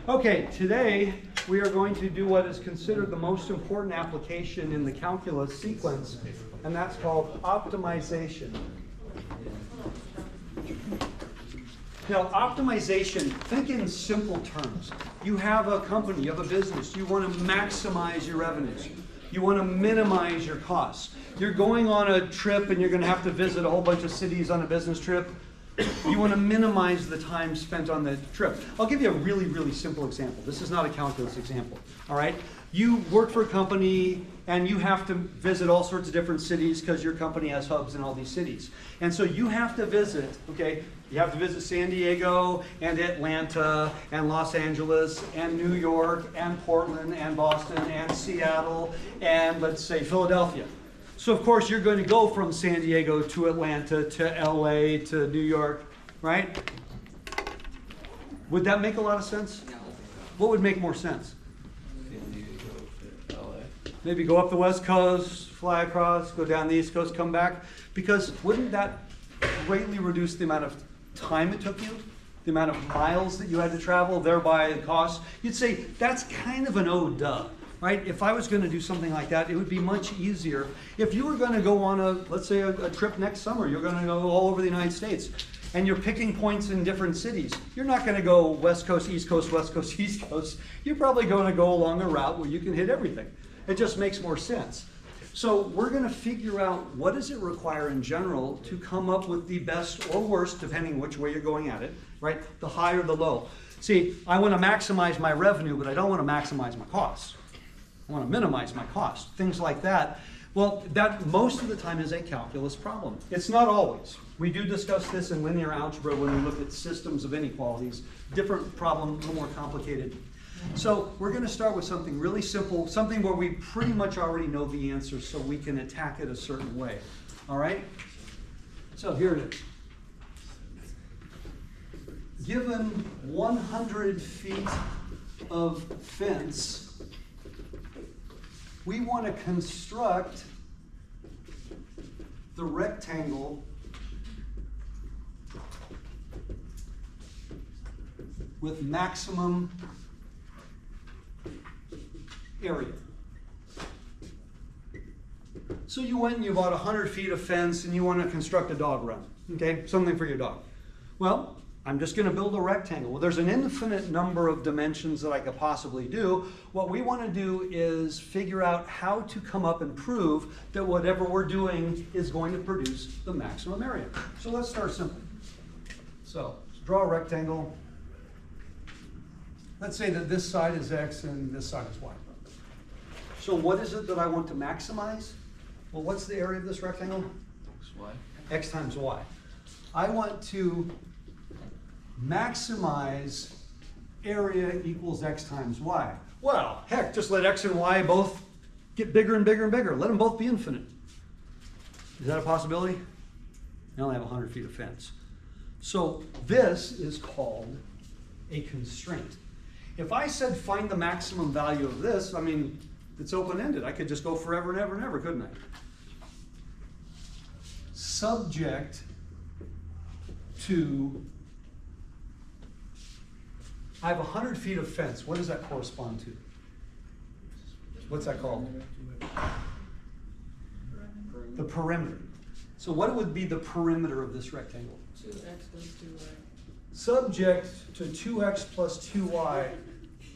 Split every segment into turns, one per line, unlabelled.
Okay, today we are going to do what is considered the most important application in the calculus sequence, and that's called optimization. Now, optimization, think in simple terms. You have a company, you have a business, you want to maximize your revenues. You want to minimize your costs. You're going on a trip and you're going to have to visit a whole bunch of cities on a business trip. You want to minimize the time spent on the trip. I'll give you a really, really simple example. This is not a calculus example, all right? You work for a company and you have to visit all sorts of different cities because your company has hubs in all these cities. And so you have to visit, okay, you have to visit San Diego and Atlanta and Los Angeles and New York and Portland and Boston and Seattle and let's say Philadelphia. So of course you're going to go from San Diego to Atlanta to LA to New York, right? Would that make a lot of sense? What would make more sense? Maybe go up the West Coast, fly across, go down the East Coast, come back. Because wouldn't that greatly reduce the amount of time it took you? The amount of miles that you had to travel, thereby the cost? You'd say, that's kind of an oh duh, right? If I was going to do something like that, it would be much easier. If you were going to go on a, let's say a trip next summer, you're going to go all over the United States, and you're picking points in different cities. You're not going to go West Coast, East Coast, West Coast, East Coast. You're probably going to go along a route where you can hit everything. It just makes more sense. So we're going to figure out what does it require in general to come up with the best or worst, depending which way you're going at it, right? The high or the low. See, I want to maximize my revenue, but I don't want to maximize my costs. I want to minimize my costs, things like that. Well, that most of the time is a calculus problem. It's not always. We do discuss this in linear algebra when we look at systems of inequalities. Different problem, a little more complicated. So we're going to start with something really simple, something where we pretty much already know the answer so we can attack it a certain way. All right? So here it is. Given 100 feet of fence, we want to construct the rectangle with maximum area. So you went and you bought 100 feet of fence and you want to construct a dog run, okay? Something for your dog. Well, I'm just going to build a rectangle. Well, there's an infinite number of dimensions that I could possibly do. What we want to do is figure out how to come up and prove that whatever we're doing is going to produce the maximum area. So let's start simple. So draw a rectangle. Let's say that this side is X and this side is Y. So what is it that I want to maximize? Well, what's the area of this rectangle?
XY.
X times Y. I want to maximize area equals X times Y. Well, heck, just let X and Y both get bigger and bigger and bigger. Let them both be infinite. Is that a possibility? I only have 100 feet of fence. So this is called a constraint. If I said find the maximum value of this, I mean, it's open-ended. I could just go forever and ever and ever, couldn't I? Subject to, I have 100 feet of fence. What does that correspond to? What's that called? The perimeter. So what would be the perimeter of this rectangle?
2x plus 2y.
Subject to 2x plus 2y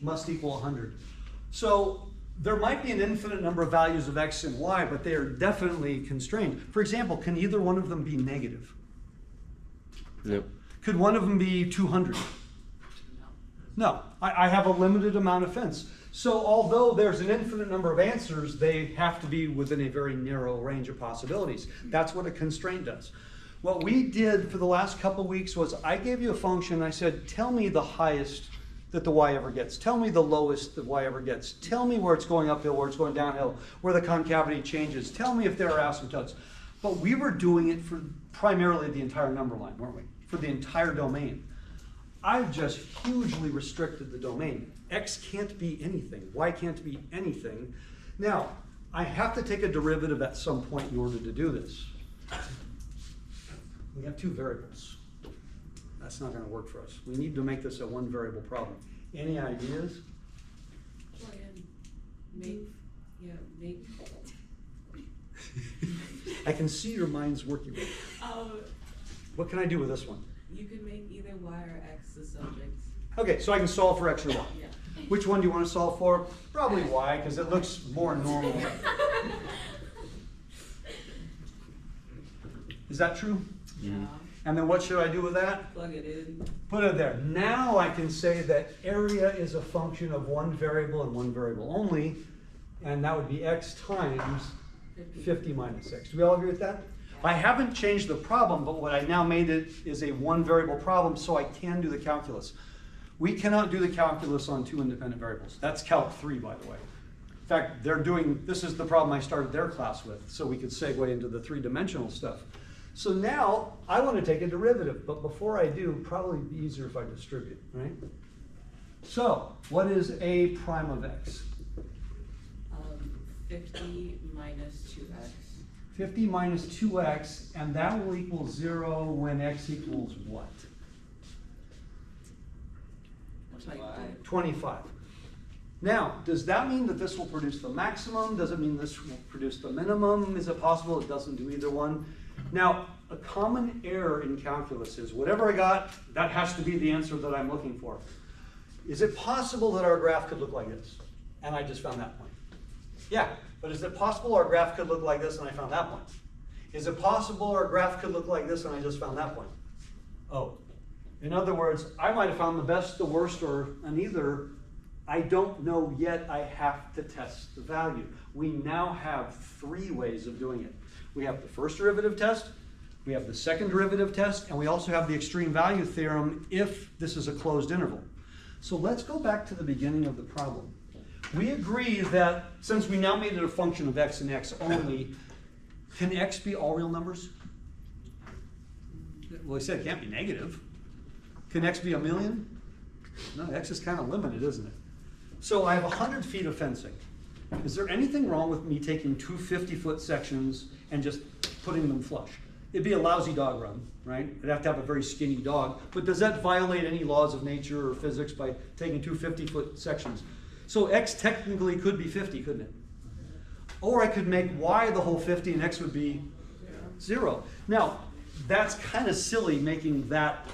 must equal 100. So there might be an infinite number of values of x and y, but they are definitely constrained. For example, can either one of them be negative?
No.
Could one of them be 200? No. I have a limited amount of fence. So although there's an infinite number of answers, they have to be within a very narrow range of possibilities. That's what a constraint does. What we did for the last couple of weeks was I gave you a function and I said, tell me the highest that the y ever gets. Tell me the lowest that y ever gets. Tell me where it's going uphill, where it's going downhill, where the concavity changes. Tell me if there are asymptotes. But we were doing it for primarily the entire number line, weren't we? For the entire domain. I've just hugely restricted the domain. X can't be anything. Y can't be anything. Now, I have to take a derivative at some point in order to do this. We have two variables. That's not going to work for us. We need to make this a one variable problem. Any ideas?
Plug in, make.
I can see your minds working. What can I do with this one?
You could make either y or x the subjects.
Okay, so I can solve for x or y.
Yeah.
Which one do you want to solve for? Probably y, because it looks more normal. Is that true?
Yeah.
And then what should I do with that?
Plug it in.
Put it there. Now I can say that area is a function of one variable and one variable only, and that would be x times 50 minus x. Do we all agree with that? I haven't changed the problem, but what I now made it is a one variable problem, so I can do the calculus. We cannot do the calculus on two independent variables. That's Calc 3, by the way. In fact, this is the problem I started their class with, so we could segue into the three-dimensional stuff. So now I want to take a derivative, but before I do, probably be easier if I distribute, right? So what is a prime of x?
50 minus 2x.
50 minus 2x, and that will equal 0 when x equals what?
25.
25. Now, does that mean that this will produce the maximum? Does it mean this will produce the minimum? Is it possible it doesn't do either one? Now, a common error in calculus is whatever I got, that has to be the answer that I'm looking for. Is it possible that our graph could look like this? And I just found that point. Yeah, but is it possible our graph could look like this and I found that point? Is it possible our graph could look like this and I just found that point? Oh. In other words, I might have found the best, the worst, or an either. I don't know yet. I have to test the value. We now have three ways of doing it. We have the first derivative test, we have the second derivative test, and we also have the extreme value theorem if this is a closed interval. So let's go back to the beginning of the problem. We agree that since we now made it a function of x and x only, can x be all real numbers? Well, I said it can't be negative. Can x be a million? No, x is kind of limited, isn't it? So I have 100 feet of fencing. Is there anything wrong with me taking two 50-foot sections and just putting them flush? It'd be a lousy dog run, right? I'd have to have a very skinny dog. But does that violate any laws of nature or physics by taking two 50-foot sections? So x technically could be 50, couldn't it? Or I could make y the whole 50 and x would be 0. Now, that's kind of silly making that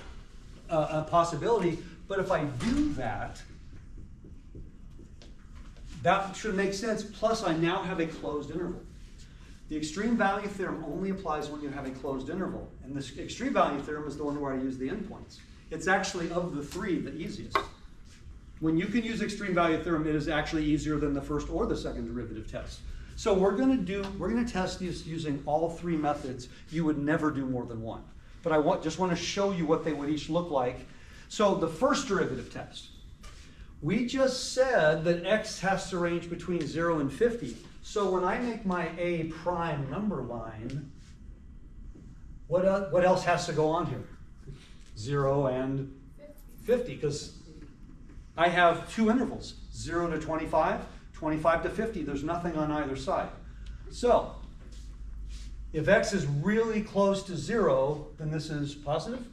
a possibility, but if I do that, that should make sense. Plus, I now have a closed interval. The extreme value theorem only applies when you have a closed interval. And this extreme value theorem is the one where I use the endpoints. It's actually, of the three, the easiest. When you can use extreme value theorem, it is actually easier than the first or the second derivative test. So we're going to test these using all three methods. You would never do more than one. But I just want to show you what they would each look like. So the first derivative test. We just said that x has to range between 0 and 50. So when I make my a prime number line, what else has to go on here? 0 and 50, because I have two intervals, 0 to 25, 25 to 50. There's nothing on either side. So if x is really close to 0, then this is positive.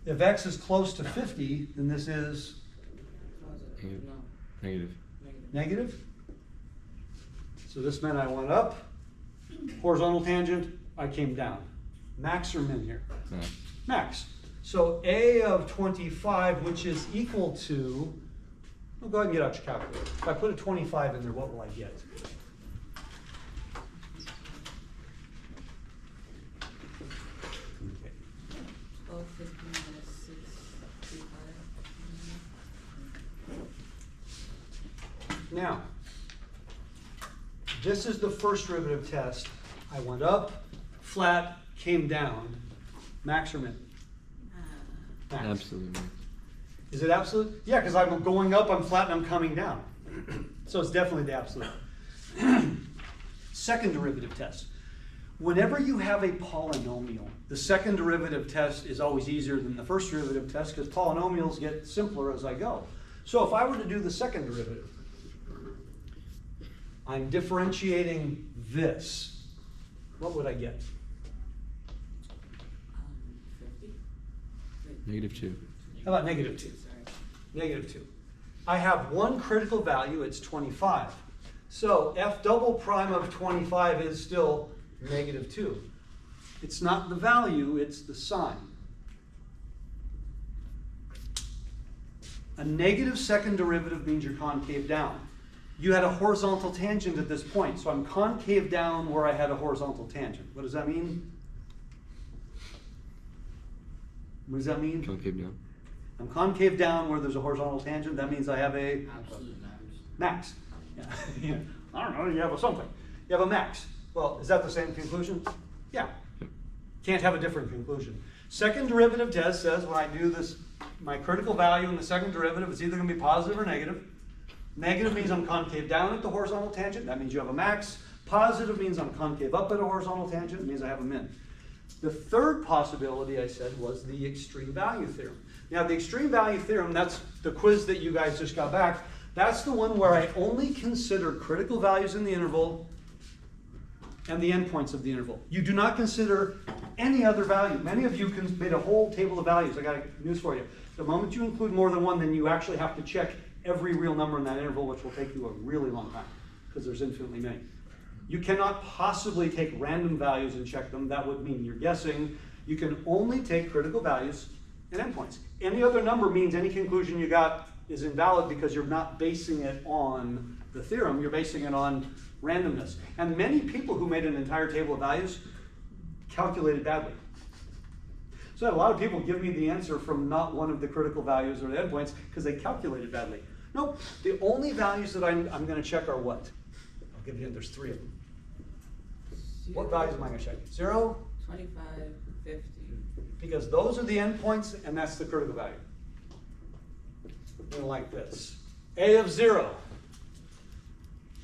If x is close to 50, then this is
Positive. No.
Negative.
negative. So this meant I went up, horizontal tangent, I came down. Max or min here?
Max.
Max. So a of 25, which is equal to, well, go ahead and get out your calculator. If I put a 25 in there, what will I get? Okay.
1250 minus 635.
Now, this is the first derivative test. I went up, flat, came down. Max or min? Max.
Absolutely.
Is it absolute? Yeah, because I'm going up, I'm flat, and I'm coming down. So it's definitely the absolute. Second derivative test. Whenever you have a polynomial, the second derivative test is always easier than the first derivative test because polynomials get simpler as I go. So if I were to do the second derivative, I'm differentiating this. What would I get?
50? Wait,
Negative 2.
How about -2?
Sorry.
-2. I have one critical value, it's 25. So f double prime of 25 is still -2. It's not the value, it's the sign. A negative second derivative means you're concave down. You had a horizontal tangent at this point, so I'm concave down where I had a horizontal tangent. What does that mean? What does that mean?
Concave down.
I'm concave down where there's a horizontal tangent. That means I have a
Absolute max.
max. Yeah. I don't know, you have a something. You have a max. Well, is that the same conclusion? Yeah. Can't have a different conclusion. Second derivative test says when I do this, my critical value in the second derivative, it's either going to be positive or negative. Negative means I'm concave down at the horizontal tangent. That means you have a max. Positive means I'm concave up at a horizontal tangent. It means I have a min. The third possibility I said was the extreme value theorem. Now the extreme value theorem, that's the quiz that you guys just got back. That's the one where I only consider critical values in the interval and the endpoints of the interval. You do not consider any other value. Many of you made a whole table of values. I got news for you. The moment you include more than one, then you actually have to check every real number in that interval, which will take you a really long time because there's infinitely many. You cannot possibly take random values and check them. That would mean you're guessing. You can only take critical values and endpoints. Any other number means any conclusion you got is invalid because you're not basing it on the theorem. You're basing it on randomness. And many people who made an entire table of values calculated badly. So I had a lot of people give me the answer from not one of the critical values or the endpoints because they calculated badly. Nope, the only values that I'm going to check are what? I'll give you, there's 3 of them. What values am I going to check? 0?
25, 50.
Because those are the endpoints and that's the critical value. Like this. A of 0.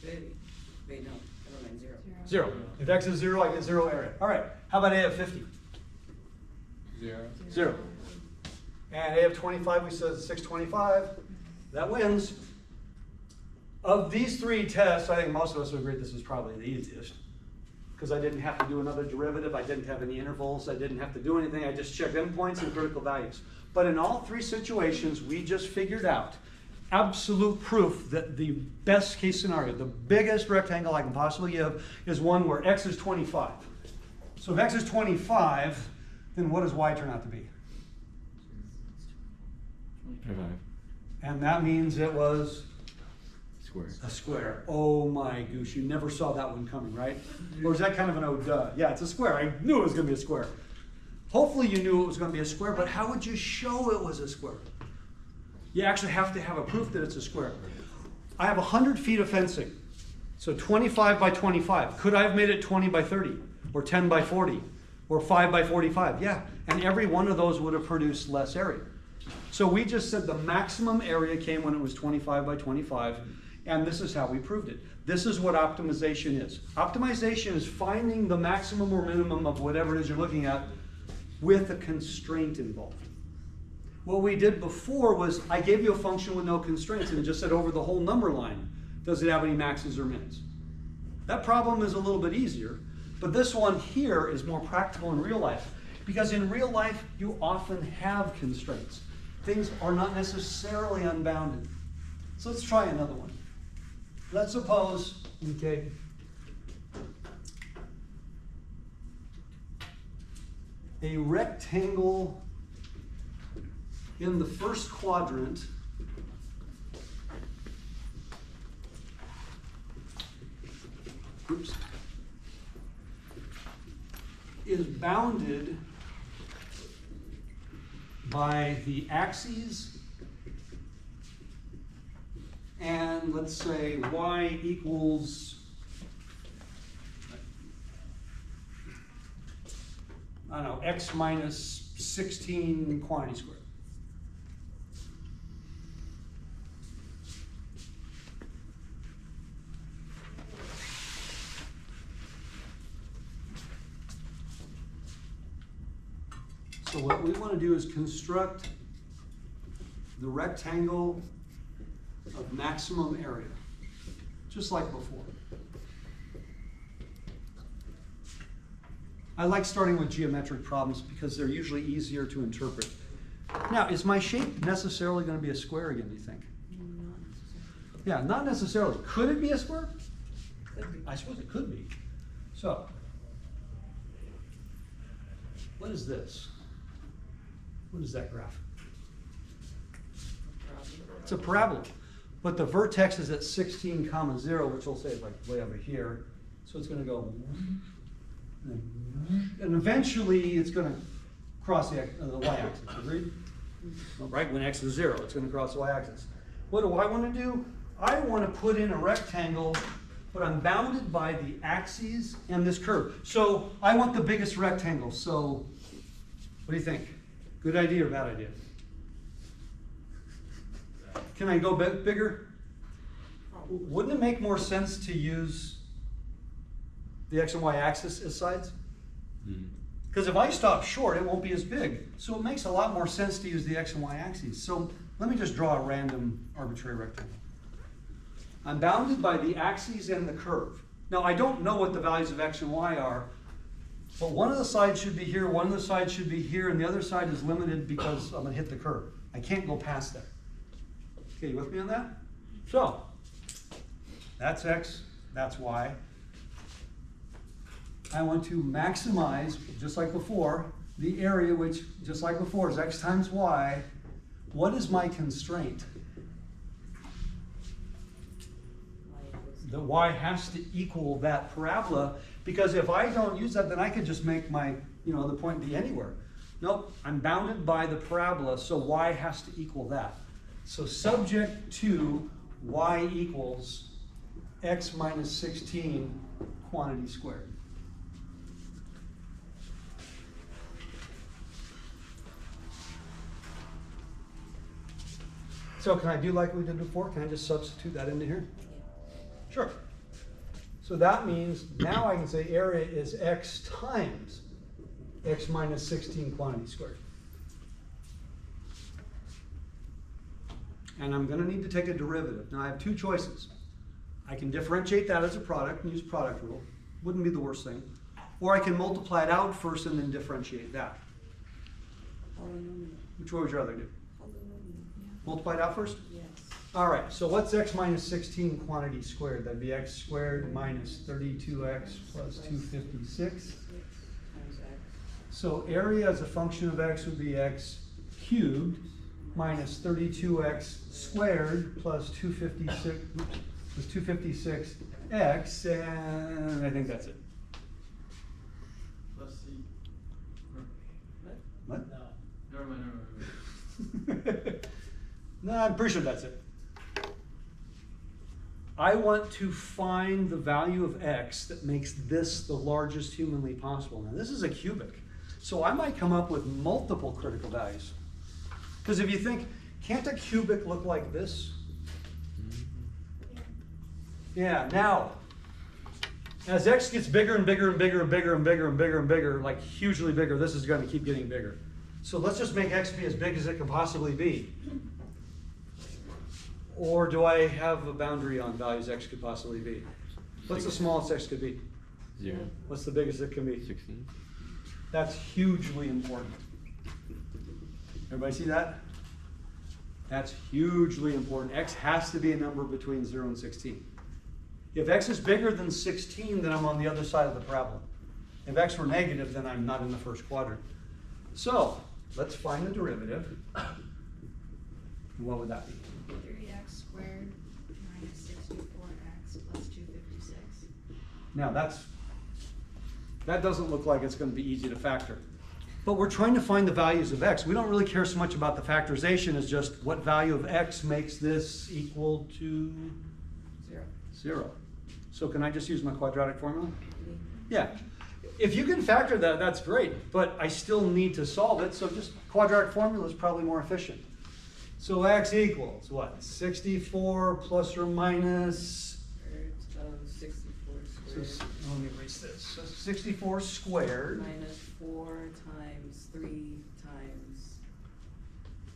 50. Wait, no, never mind, 0.
0. If x is 0, I get 0 area. All right, how about A of 50? 0. And A of 25, we said 625. That wins. Of these 3 tests, I think most of us would agree this is probably the easiest. Because I didn't have to do another derivative, I didn't have any intervals, I didn't have to do anything, I just checked endpoints and critical values. But in all 3 situations, we just figured out absolute proof that the best case scenario, the biggest rectangle I can possibly give, is one where x is 25. So if x is 25, then what does y turn out to be?
25.
And that means it was
Square.
a square. Oh my goose, you never saw that one coming, right? Or is that kind of an oh duh? Yeah, it's a square. I knew it was going to be a square. Hopefully you knew it was going to be a square, but how would you show it was a square? You actually have to have a proof that it's a square. I have 100 feet of fencing, so 25 by 25. Could I have made it 20 by 30, or 10 by 40, or 5 by 45? Yeah, and every one of those would have produced less area. So we just said the maximum area came when it was 25 by 25, and this is how we proved it. This is what optimization is. Optimization is finding the maximum or minimum of whatever it is you're looking at with a constraint involved. What we did before was I gave you a function with no constraints and just said over the whole number line, does it have any maxes or mins? That problem is a little bit easier, but this one here is more practical in real life because in real life you often have constraints. Things are not necessarily unbounded. So let's try another one. Let's suppose, okay, a rectangle in the first quadrant is bounded by the axes and let's say y equals, I don't know, x minus 16 quantity squared. So what we want to do is construct the rectangle of maximum area, just like before. I like starting with geometric problems because they're usually easier to interpret. Now, is my shape necessarily gonna be a square again, do you think?
Not necessarily.
Yeah, not necessarily. Could it be a square?
Could be.
I suppose it could be. So, what is this? What is that graph?
Probably.
It's a parabola, but the vertex is at 16 comma 0, which we'll say is like way over here. So it's gonna go, and eventually it's gonna cross the y-axis, agreed? Right, when x is 0, it's gonna cross the y-axis. What do I wanna do? I wanna put in a rectangle, but I'm bounded by the axes and this curve. So I want the biggest rectangle, so what do you think? Good idea or bad idea? Can I go bigger? Wouldn't it make more sense to use the x and y axis as sides? Because if I stop short, it won't be as big. So it makes a lot more sense to use the x and y axes. So let me just draw a random arbitrary rectangle. I'm bounded by the axes and the curve. Now I don't know what the values of x and y are, but one of the sides should be here, one of the sides should be here, and the other side is limited because I'm gonna hit the curve. I can't go past that. Okay, you with me on that? So, that's x, that's y. I want to maximize, just like before, the area which, just like before, is x times y. What is my constraint? The y has to equal that parabola, because if I don't use that, then I could just make my, the point be anywhere. Nope, I'm bounded by the parabola, so y has to equal that. So subject to y equals x minus 16 quantity squared. So can I do like we did before? Can I just substitute that into here? Sure. So that means now I can say area is x times x minus 16 quantity squared. And I'm going to need to take a derivative. Now I have two choices. I can differentiate that as a product and use product rule. Wouldn't be the worst thing. Or I can multiply it out first and then differentiate that.
Polynomial.
Which way would you rather do?
Polynomial.
Multiply it out first?
Yes.
All right, so what's x minus 16 quantity squared? That'd be x squared minus 32x plus 256.
6 times x.
So area as a function of x would be x cubed minus 32x squared plus 256, plus 256x, and I think that's it.
Let's see.
What?
No. Never mind.
No, I'm pretty sure that's it. I want to find the value of x that makes this the largest humanly possible. Now this is a cubic, so I might come up with multiple critical values. Because if you think, can't a cubic look like this? Yeah, now, as x gets bigger and bigger and bigger and bigger and bigger and bigger and bigger, like hugely bigger, this is going to keep getting bigger. So let's just make x be as big as it can possibly be. Or do I have a boundary on values x could possibly be? What's the smallest x could be?
0.
What's the biggest it can be?
16.
That's hugely important. Everybody see that? That's hugely important. X has to be a number between 0 and 16. If x is bigger than 16, then I'm on the other side of the parabola. If x were negative, then I'm not in the first quadrant. So, let's find the derivative. What would that be?
3x squared minus 64x plus 256.
Now that doesn't look like it's going to be easy to factor. But we're trying to find the values of x. We don't really care so much about the factorization as just what value of x makes this equal to
0.
0. So can I just use my quadratic formula? Yeah. If you can factor that, that's great, but I still need to solve it, so just quadratic formula is probably more efficient. So x equals what? 64 plus or minus,
64
so,
squared
let me erase this. So 64 squared
minus 4 times 3 times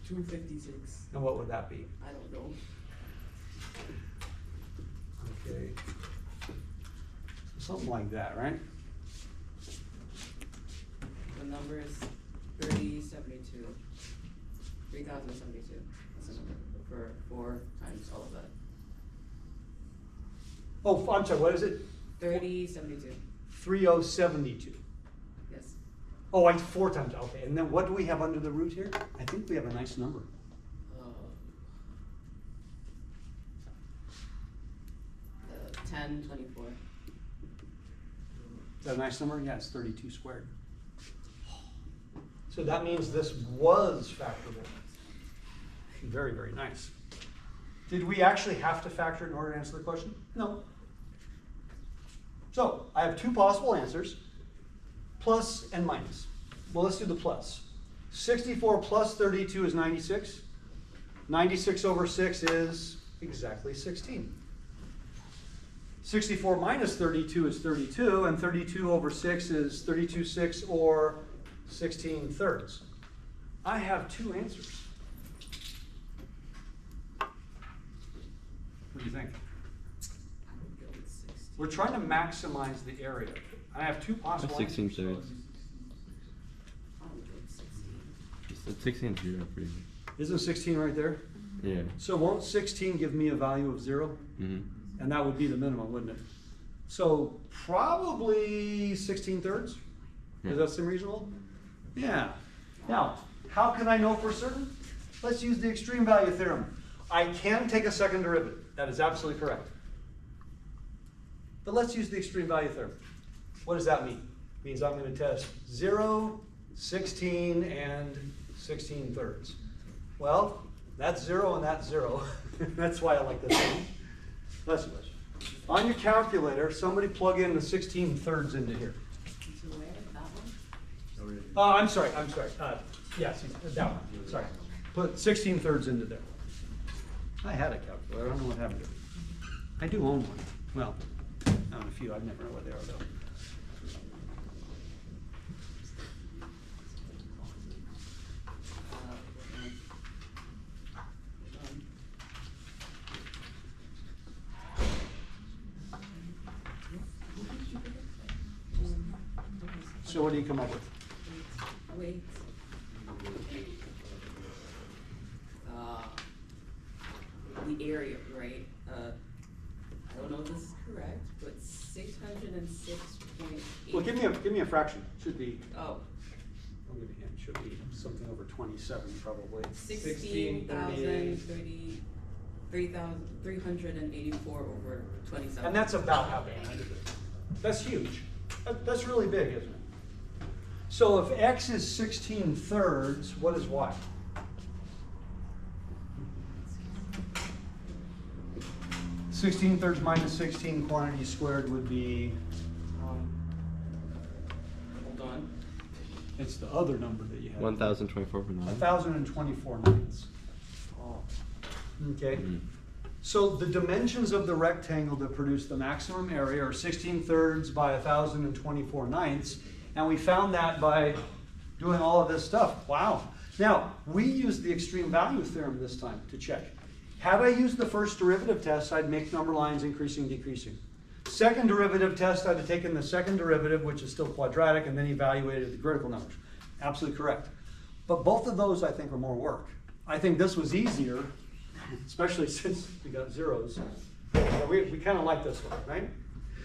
256.
and what would that be?
I don't know.
Okay. Something like that, right?
The number is 3072. 3,072. That's the number for 4 times all of that.
Oh, I'm sorry, what is it?
3072.
3072.
Yes.
Oh, I 4 times, okay. And then what do we have under the root here? I think we have a nice number.
1024.
Is that a nice number? Yeah, it's 32 squared. So that means this was factorable. Very, very nice. Did we actually have to factor it in order to answer the question? No. So I have 2 possible answers, plus and minus. Well, let's do the plus. 64 plus 32 is 96. 96 over 6 is exactly 16. 64 minus 32 is 32, and 32 over 6 is 32/6 or 16/3. I have 2 answers. What do you think?
I would go with 16.
We're trying to maximize the area. I have 2 possible
That's 16
answers.
thirds.
I would go with 16.
It's 16 0 pretty much.
Isn't 16 right there?
Yeah.
So won't 16 give me a value of 0?
Mm-hmm.
And that would be the minimum, wouldn't it? So probably 16/3? Does that seem reasonable? Yeah. Now, how can I know for certain? Let's use the extreme value theorem. I can take a second derivative. That is absolutely correct. But let's use the extreme value theorem. What does that mean? It means I'm going to test 0, 16, and 16/3. Well, that's 0 and that's 0. That's why I like this one. Let's see. On your calculator, somebody plug in the 16/3 into here.
So where? That one?
I'm sorry. Yes, that one. Sorry. Put 16/3 into there. I had a calculator. I don't know what happened to it. I do own one. Well, I own a few. I never know where they are though. So what do you come up with?
Wait. The area, right? I don't know if this is correct, but 606.8.
Well, give me a fraction. Should be.
Oh,
I'll give you a hint. Should be something over 27 probably.
3,384 over 27.
And that's about how big I did it. That's huge. That's really big, isn't it? So if x is 16/3, what is y? Sixteen thirds minus 16 quantity squared would be,
Hold on.
it's the other number that you have.
1024.9.
1,024 ninths.
Oh.
Okay.
Mhm.
So the dimensions of the rectangle that produce the maximum area are 16/3 by 1,024 ninths, and we found that by doing all of this stuff. Wow. Now, we used the extreme value theorem this time to check. Had I used the first derivative test, I'd make number lines increasing, decreasing. Second derivative test, I'd have taken the second derivative, which is still quadratic, and then evaluated the critical numbers. Absolutely correct. But both of those, I think, are more work. I think this was easier, especially since we got zeros. We kind of like this one, right?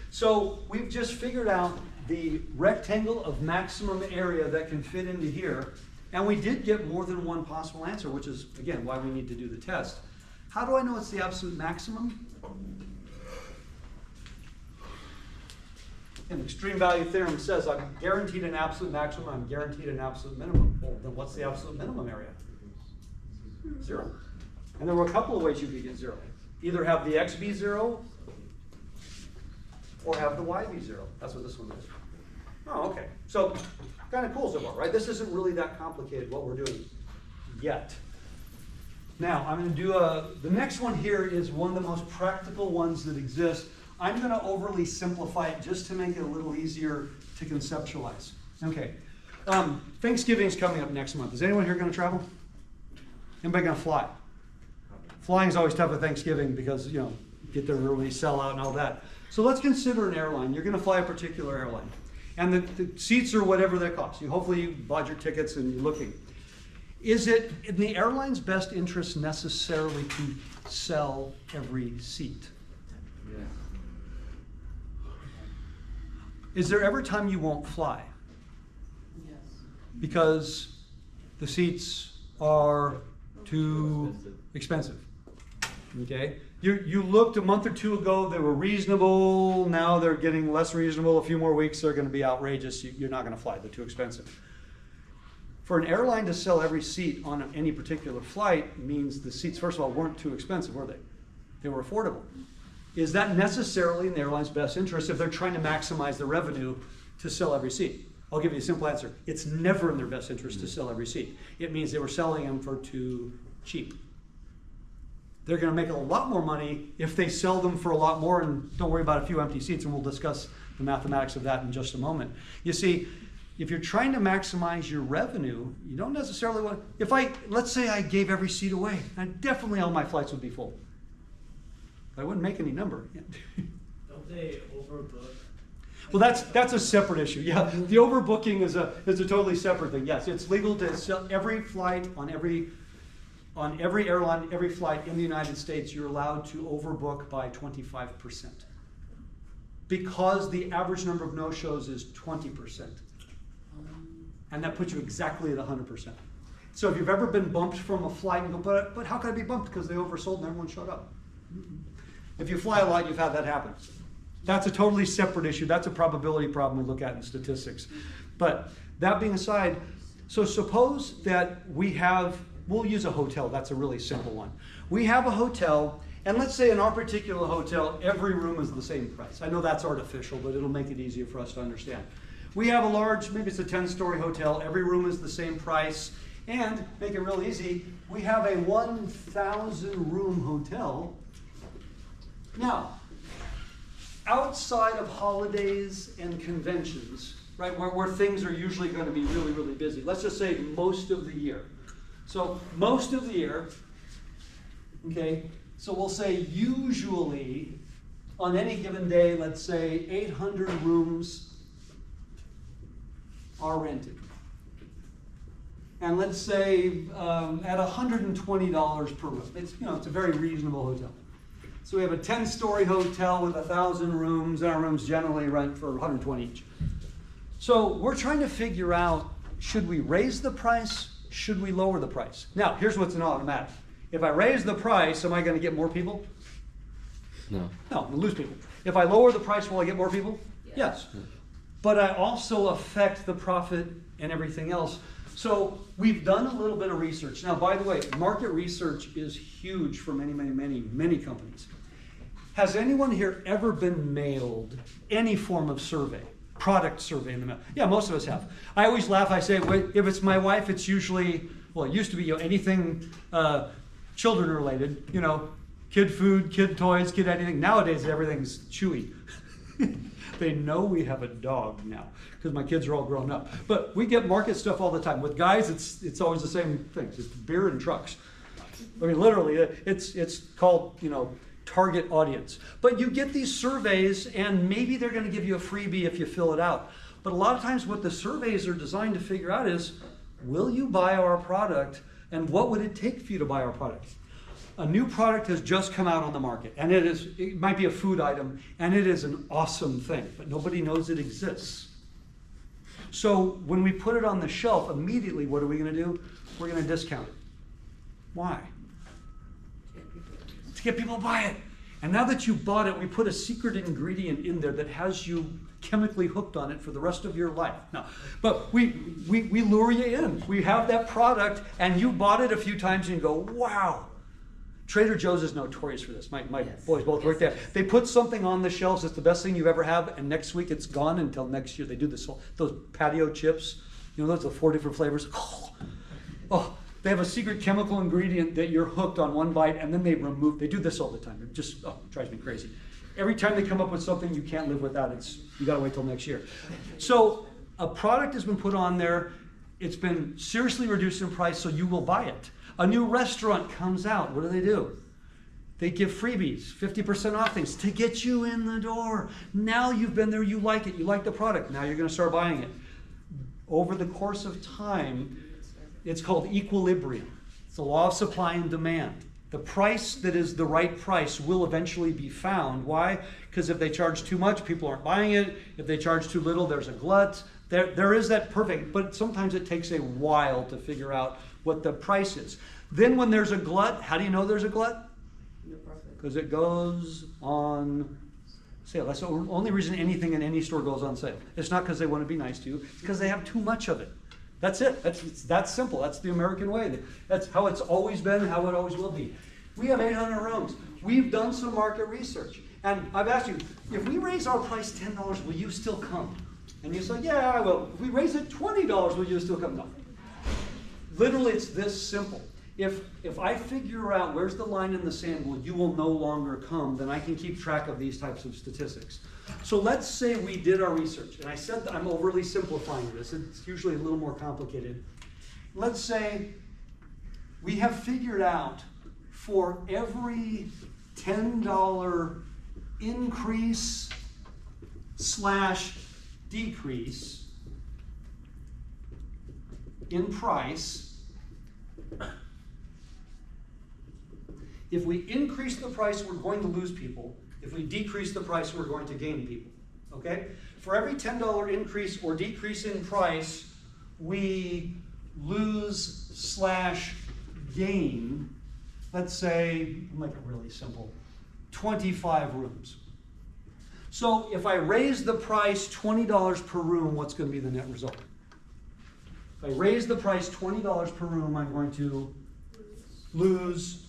So we've just figured out the rectangle of maximum area that can fit into here, and we did get more than one possible answer, which is, again, why we need to do the test. How do I know it's the absolute maximum? An extreme value theorem says I'm guaranteed an absolute maximum, I'm guaranteed an absolute minimum. Well, then what's the absolute minimum area? 0. And there were a couple of ways you could get 0. Either have the x be 0, or have the y be 0. That's what this one is. Oh, okay. So, kind of cool so far, right? This isn't really that complicated, what we're doing yet. Now, I'm going to do the next one here is one of the most practical ones that exist. I'm going to overly simplify it just to make it a little easier to conceptualize. Okay. Thanksgiving's coming up next month. Is anyone here going to travel? Anybody going to fly? Flying is always tough at Thanksgiving because, you know, get there early, sell out and all that. So let's consider an airline. You're going to fly a particular airline. And the seats are whatever they cost. Hopefully you bought your tickets and you're looking. Is it in the airline's best interest necessarily to sell every seat?
Yes.
Is there ever time you won't fly
Yes.
because the seats are too expensive? Okay? You looked a month or two ago, they were reasonable, now they're getting less reasonable. A few more weeks, they're going to be outrageous. You're not going to fly, they're too expensive. For an airline to sell every seat on any particular flight means the seats, first of all, weren't too expensive, were they? They were affordable. Is that necessarily in the airline's best interest if they're trying to maximize the revenue to sell every seat? I'll give you a simple answer. It's never in their best interest to sell every seat. It means they were selling them for too cheap. They're going to make a lot more money if they sell them for a lot more, and don't worry about a few empty seats, and we'll discuss the mathematics of that in just a moment. You see, if you're trying to maximize your revenue, you don't necessarily want, let's say I gave every seat away, and definitely all my flights would be full. I wouldn't make any number.
Don't they overbook?
Well, that's a separate issue. Yeah, the overbooking is a totally separate thing. Yes, it's legal to sell every flight on every airline, every flight in the United States. You're allowed to overbook by 25% because the average number of no-shows is 20%, and that puts you exactly at 100%. So if you've ever been bumped from a flight and go, but how could I be bumped? Because they oversold and everyone showed up. If you fly a lot, you've had that happen. That's a totally separate issue. That's a probability problem we look at in statistics. But that being aside, so suppose that we'll use a hotel. That's a really simple one. We have a hotel, and let's say in our particular hotel, every room is the same price. I know that's artificial, but it'll make it easier for us to understand. We have a large, maybe it's a 10-story hotel. Every room is the same price. And make it real easy, we have a 1,000-room hotel. Now, outside of holidays and conventions, right, where things are usually going to be really, really busy, let's just say most of the year. So most of the year, okay, so we'll say usually on any given day, let's say 800 rooms are rented. And let's say at $120 per room. It's a very reasonable hotel. So we have a 10-story hotel with 1,000 rooms, and our rooms generally rent for $120 each. So we're trying to figure out, should we raise the price? Should we lower the price? Now, here's what's an automatic. If I raise the price, am I going to get more people?
No.
No, I'm going to lose people. If I lower the price, will I get more people? Yes. But I also affect the profit and everything else. So we've done a little bit of research. Now, by the way, market research is huge for many, many, many, many companies. Has anyone here ever been mailed any form of survey, product survey in the mail? Yeah, most of us have. I always laugh. I say, if it's my wife, it's usually, well, it used to be anything children related, kid food, kid toys, kid anything. Nowadays, everything's Chewy. They know we have a dog now because my kids are all grown up. But we get market stuff all the time. With guys, it's always the same thing. It's beer and trucks. I mean, literally, it's called, target audience. But you get these surveys, and maybe they're going to give you a freebie if you fill it out. But a lot of times what the surveys are designed to figure out is, will you buy our product, and what would it take for you to buy our product? A new product has just come out on the market, and it might be a food item, and it is an awesome thing, but nobody knows it exists. So when we put it on the shelf, immediately what are we going to do? We're going to discount it. Why? To get people to buy it. And now that you bought it, we put a secret ingredient in there that has you chemically hooked on it for the rest of your life. No, but we lure you in. We have that product, and you bought it a few times, and you go, wow. Trader Joe's is notorious for this. My boys both work there. They put something on the shelves that's the best thing you've ever had, and next week it's gone until next year. They do this, those patio chips. Those are 4 different flavors. Oh, they have a secret chemical ingredient that you're hooked on one bite, and then they do this all the time. It just drives me crazy. Every time they come up with something you can't live without, you got to wait till next year. So a product has been put on there. It's been seriously reduced in price, so you will buy it. A new restaurant comes out. What do? They give freebies, 50% off things to get you in the door. Now you've been there, you like it, you like the product. Now you're going to start buying it. Over the course of time, It's called equilibrium. It's the law of supply and demand. The price that is the right price will eventually be found. Why? Because if they charge too much, people aren't buying it. If they charge too little, there's a glut. There is that perfect, but sometimes it takes a while to figure out what the price is. Then when there's a glut, how do you know there's a glut?
No profit.
Because it goes on sale. That's the only reason anything in any store goes on sale. It's not because they want to be nice to you. It's because they have too much of it. That's it. It's that simple. That's the American way. That's how it's always been, how it always will be. We have 800 rooms. We've done some market research. And I've asked you, if we raise our price $10, will you still come? And you say, yeah, I will. If we raise it $20, will you still come? No. Literally, it's this simple. If I figure out where's the line in the sand where you will no longer come, then I can keep track of these types of statistics. So let's say we did our research, and I said that I'm overly simplifying this. It's usually a little more complicated. Let's say we have figured out for every $10 increase / decrease in price, if we increase the price, we're going to lose people. If we decrease the price, we're going to gain people. Okay? For every $10 increase or decrease in price, we lose / gain, let's say, make it really simple, 25 rooms. So if I raise the price $20 per room, what's going to be the net result? If I raise the price $20 per room, I'm going to lose.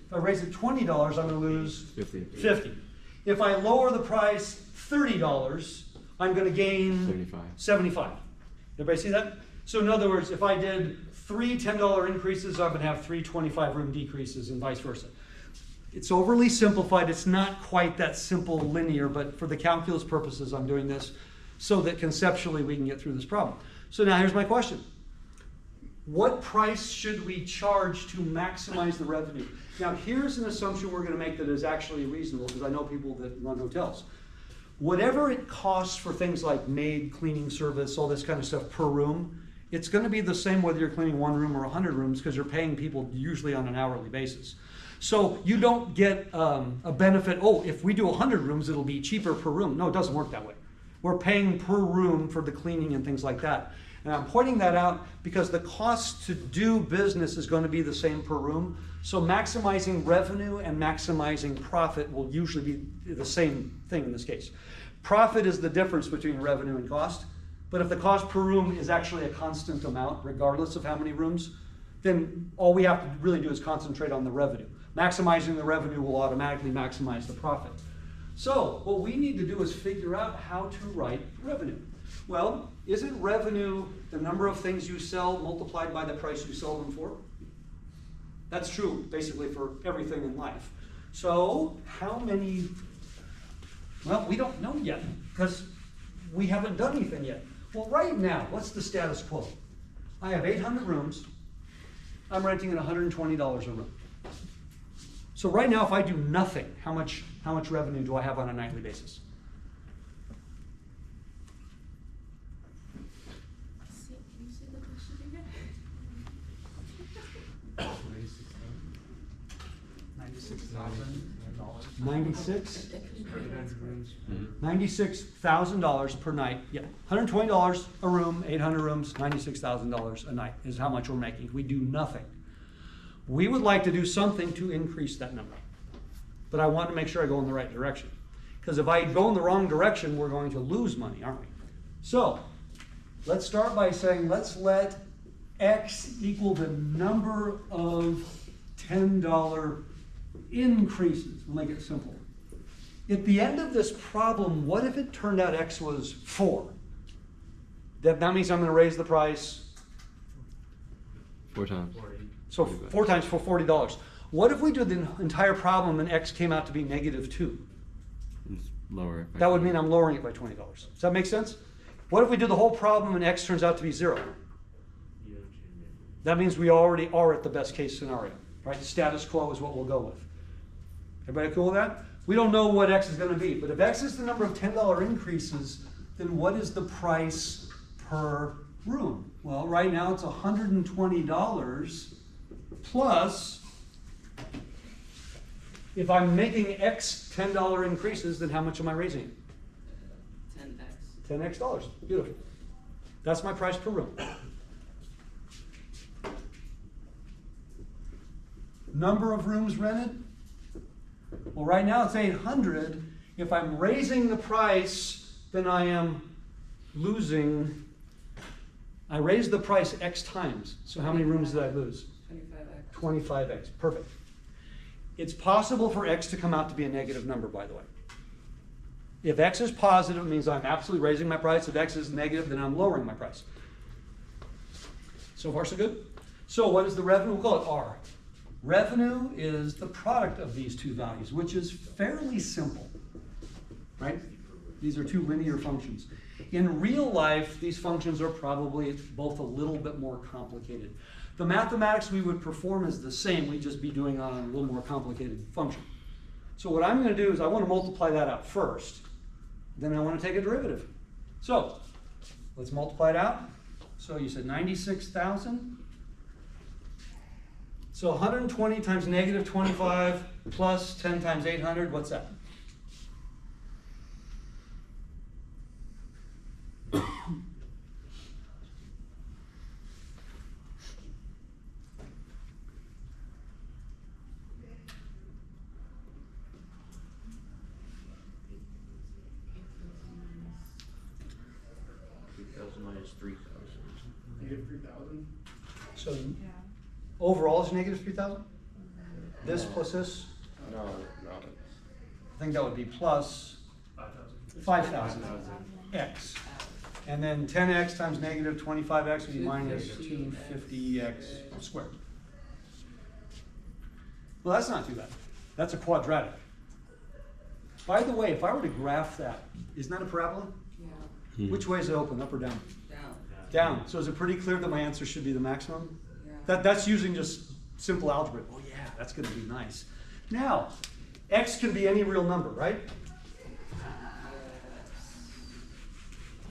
If I raise it $20, I'm going to lose 50. If I lower the price $30, I'm going to gain 75. Everybody see that? So in other words, if I did 3 $10 increases, I'm going to have 3 25-room decreases and vice versa. It's overly simplified. It's not quite that simple linear, but for the calculus purposes, I'm doing this so that conceptually we can get through this problem. So now here's my question. What price should we charge to maximize the revenue? Now here's an assumption we're going to make that is actually reasonable, because I know people that run hotels. Whatever it costs for things like maid, cleaning service, all this kind of stuff per room, it's going to be the same whether you're cleaning 1 room or 100 rooms, because you're paying people usually on an hourly basis. So you don't get a benefit, oh, if we do 100 rooms, it'll be cheaper per room. No, it doesn't work that way. We're paying per room for the cleaning and things like that. And I'm pointing that out because the cost to do business is going to be the same per room. So maximizing revenue and maximizing profit will usually be the same thing in this case. Profit is the difference between revenue and cost. But if the cost per room is actually a constant amount, regardless of how many rooms, then all we have to really do is concentrate on the revenue. Maximizing the revenue will automatically maximize the profit. So what we need to do is figure out how to write revenue. Well, isn't revenue the number of things you sell multiplied by the price you sell them for? That's true basically for everything in life. So how many, well, we don't know yet because we haven't done anything yet. Well, right now, what's the status quo? I have 800 rooms. I'm renting at $120 a room. So right now, if I do nothing, how much revenue do I have on a nightly basis?
Can you say the question again?
96? $96,000 per night. Yeah, $120 a room, 800 rooms, $96,000 a night is how much we're making. We do nothing. We would like to do something to increase that number. But I want to make sure I go in the right direction. Because if I go in the wrong direction, we're going to lose money, aren't we? So, let's start by saying, let's let X equal the number of $10 increases. We'll make it simple. At the end of this problem, what if it turned out X was 4? That means I'm going to raise the price
4 times.
40.
so 4 times for $40. What if we did the entire problem and X came out to be -2?
It's lower.
That would mean I'm lowering it by $20. Does that make sense? What if we do the whole problem and X turns out to be 0?
You don't change it.
That means we already are at the best case scenario, right? The status quo is what we'll go with. Everybody cool with that? We don't know what X is going to be, but if X is the number of $10 increases, then what is the price per room? Well, right now it's $120 plus, if I'm making X $10 increases, then how much am I raising?
10x.
10X dollars. Beautiful. That's my price per room. Number of rooms rented? Well, right now it's 800. If I'm raising the price, then I am losing. I raised the price X times. So how many rooms did I lose?
25x.
25X. Perfect. It's possible for X to come out to be a negative number, by the way. If X is positive, it means I'm absolutely raising my price. If X is negative, then I'm lowering my price. So far, so good? So what is the revenue? We'll call it R. Revenue is the product of these two values, which is fairly simple, right? These are two linear functions. In real life, these functions are probably both a little bit more complicated. The mathematics we would perform is the same, we'd just be doing on a little more complicated function. So what I'm going to do is I want to multiply that out first, then I want to take a derivative. So let's multiply it out. So you said 96,000. So 120 times negative 25 plus 10 times 800, what's that?
Minus 3,000.
Negative 3,000.
So
Yeah.
overall is negative 3,000? This plus this?
No.
I think that would be plus
5,000.
5,000 X. And then 10X times negative 25X would be minus 250X squared. Well, that's not too bad. That's a quadratic. By the way, if I were to graph that, isn't that a parabola?
Yeah.
Which way is it open, up or down?
Down.
Down. So is it pretty clear that my answer should be the maximum?
Yeah.
That's using just simple algebra. Oh yeah, that's going to be nice. Now, X can be any real number, right?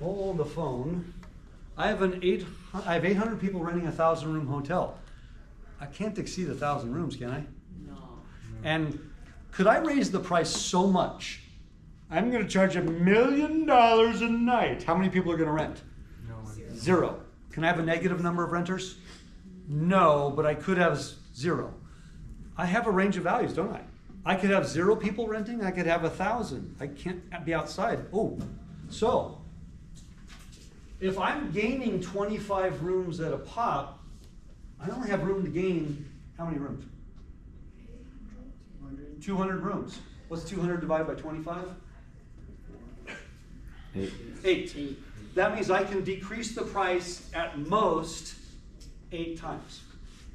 Hold the phone. I have 800 people renting a 1,000-room hotel. I can't exceed 1,000 rooms, can I?
No.
And could I raise the price so much? I'm going to charge $1 million a night. How many people are going to rent? Zero. Can I have a negative number of renters? No, but I could have zero. I have a range of values, don't I? I could have 0 people renting. I could have 1,000. I can't be outside. Oh, so if I'm gaining 25 rooms at a pop, I only have room to gain how many rooms? 200 rooms. What's 200 divided by 25?
8.
8. That means I can decrease the price at most 8 times.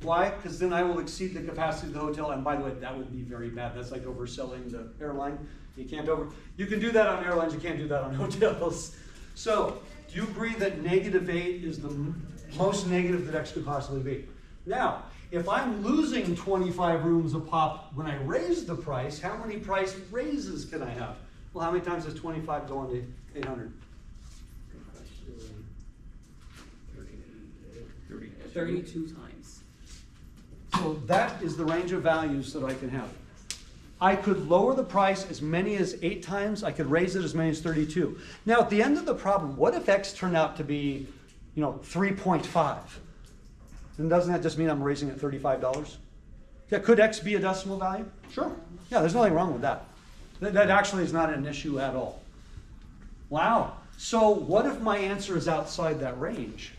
Why? Because then I will exceed the capacity of the hotel. And by the way, that would be very bad. That's like overselling the airline. You can do that on airlines. You can't do that on hotels. So do you agree that -8 is the most negative that X could possibly be? Now, if I'm losing 25 rooms a pop when I raise the price, how many price raises can I have? Well, how many times does 25 go into 800?
32 times.
So that is the range of values that I can have. I could lower the price as many as 8 times. I could raise it as many as 32. Now, at the end of the problem, what if X turned out to be, 3.5? Then doesn't that just mean I'm raising it $35? Yeah, could X be a decimal value? Sure. Yeah, there's nothing wrong with that. That actually is not an issue at all. Wow. So what if my answer is outside that range?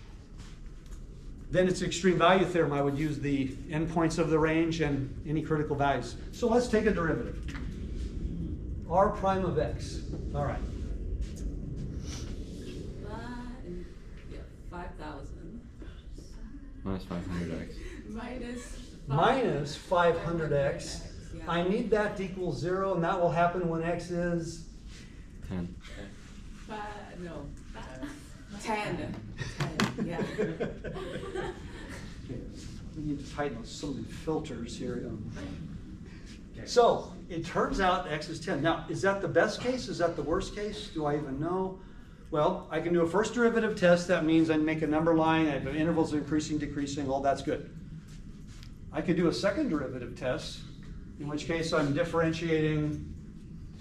Then it's extreme value theorem. I would use the endpoints of the range and any critical values. So let's take a derivative. R prime of X. All right.
5,000.
Minus 500x.
Minus 500x.
Yeah.
I need that to equal 0, and that will happen when X is
10.
10. Yeah.
We need to tighten some of the filters here. So it turns out X is 10. Now, is that the best case? Is that the worst case? Do I even know? Well, I can do a first derivative test. That means I make a number line, I have intervals increasing, decreasing, all that's good. I could do a second derivative test, in which case I'm differentiating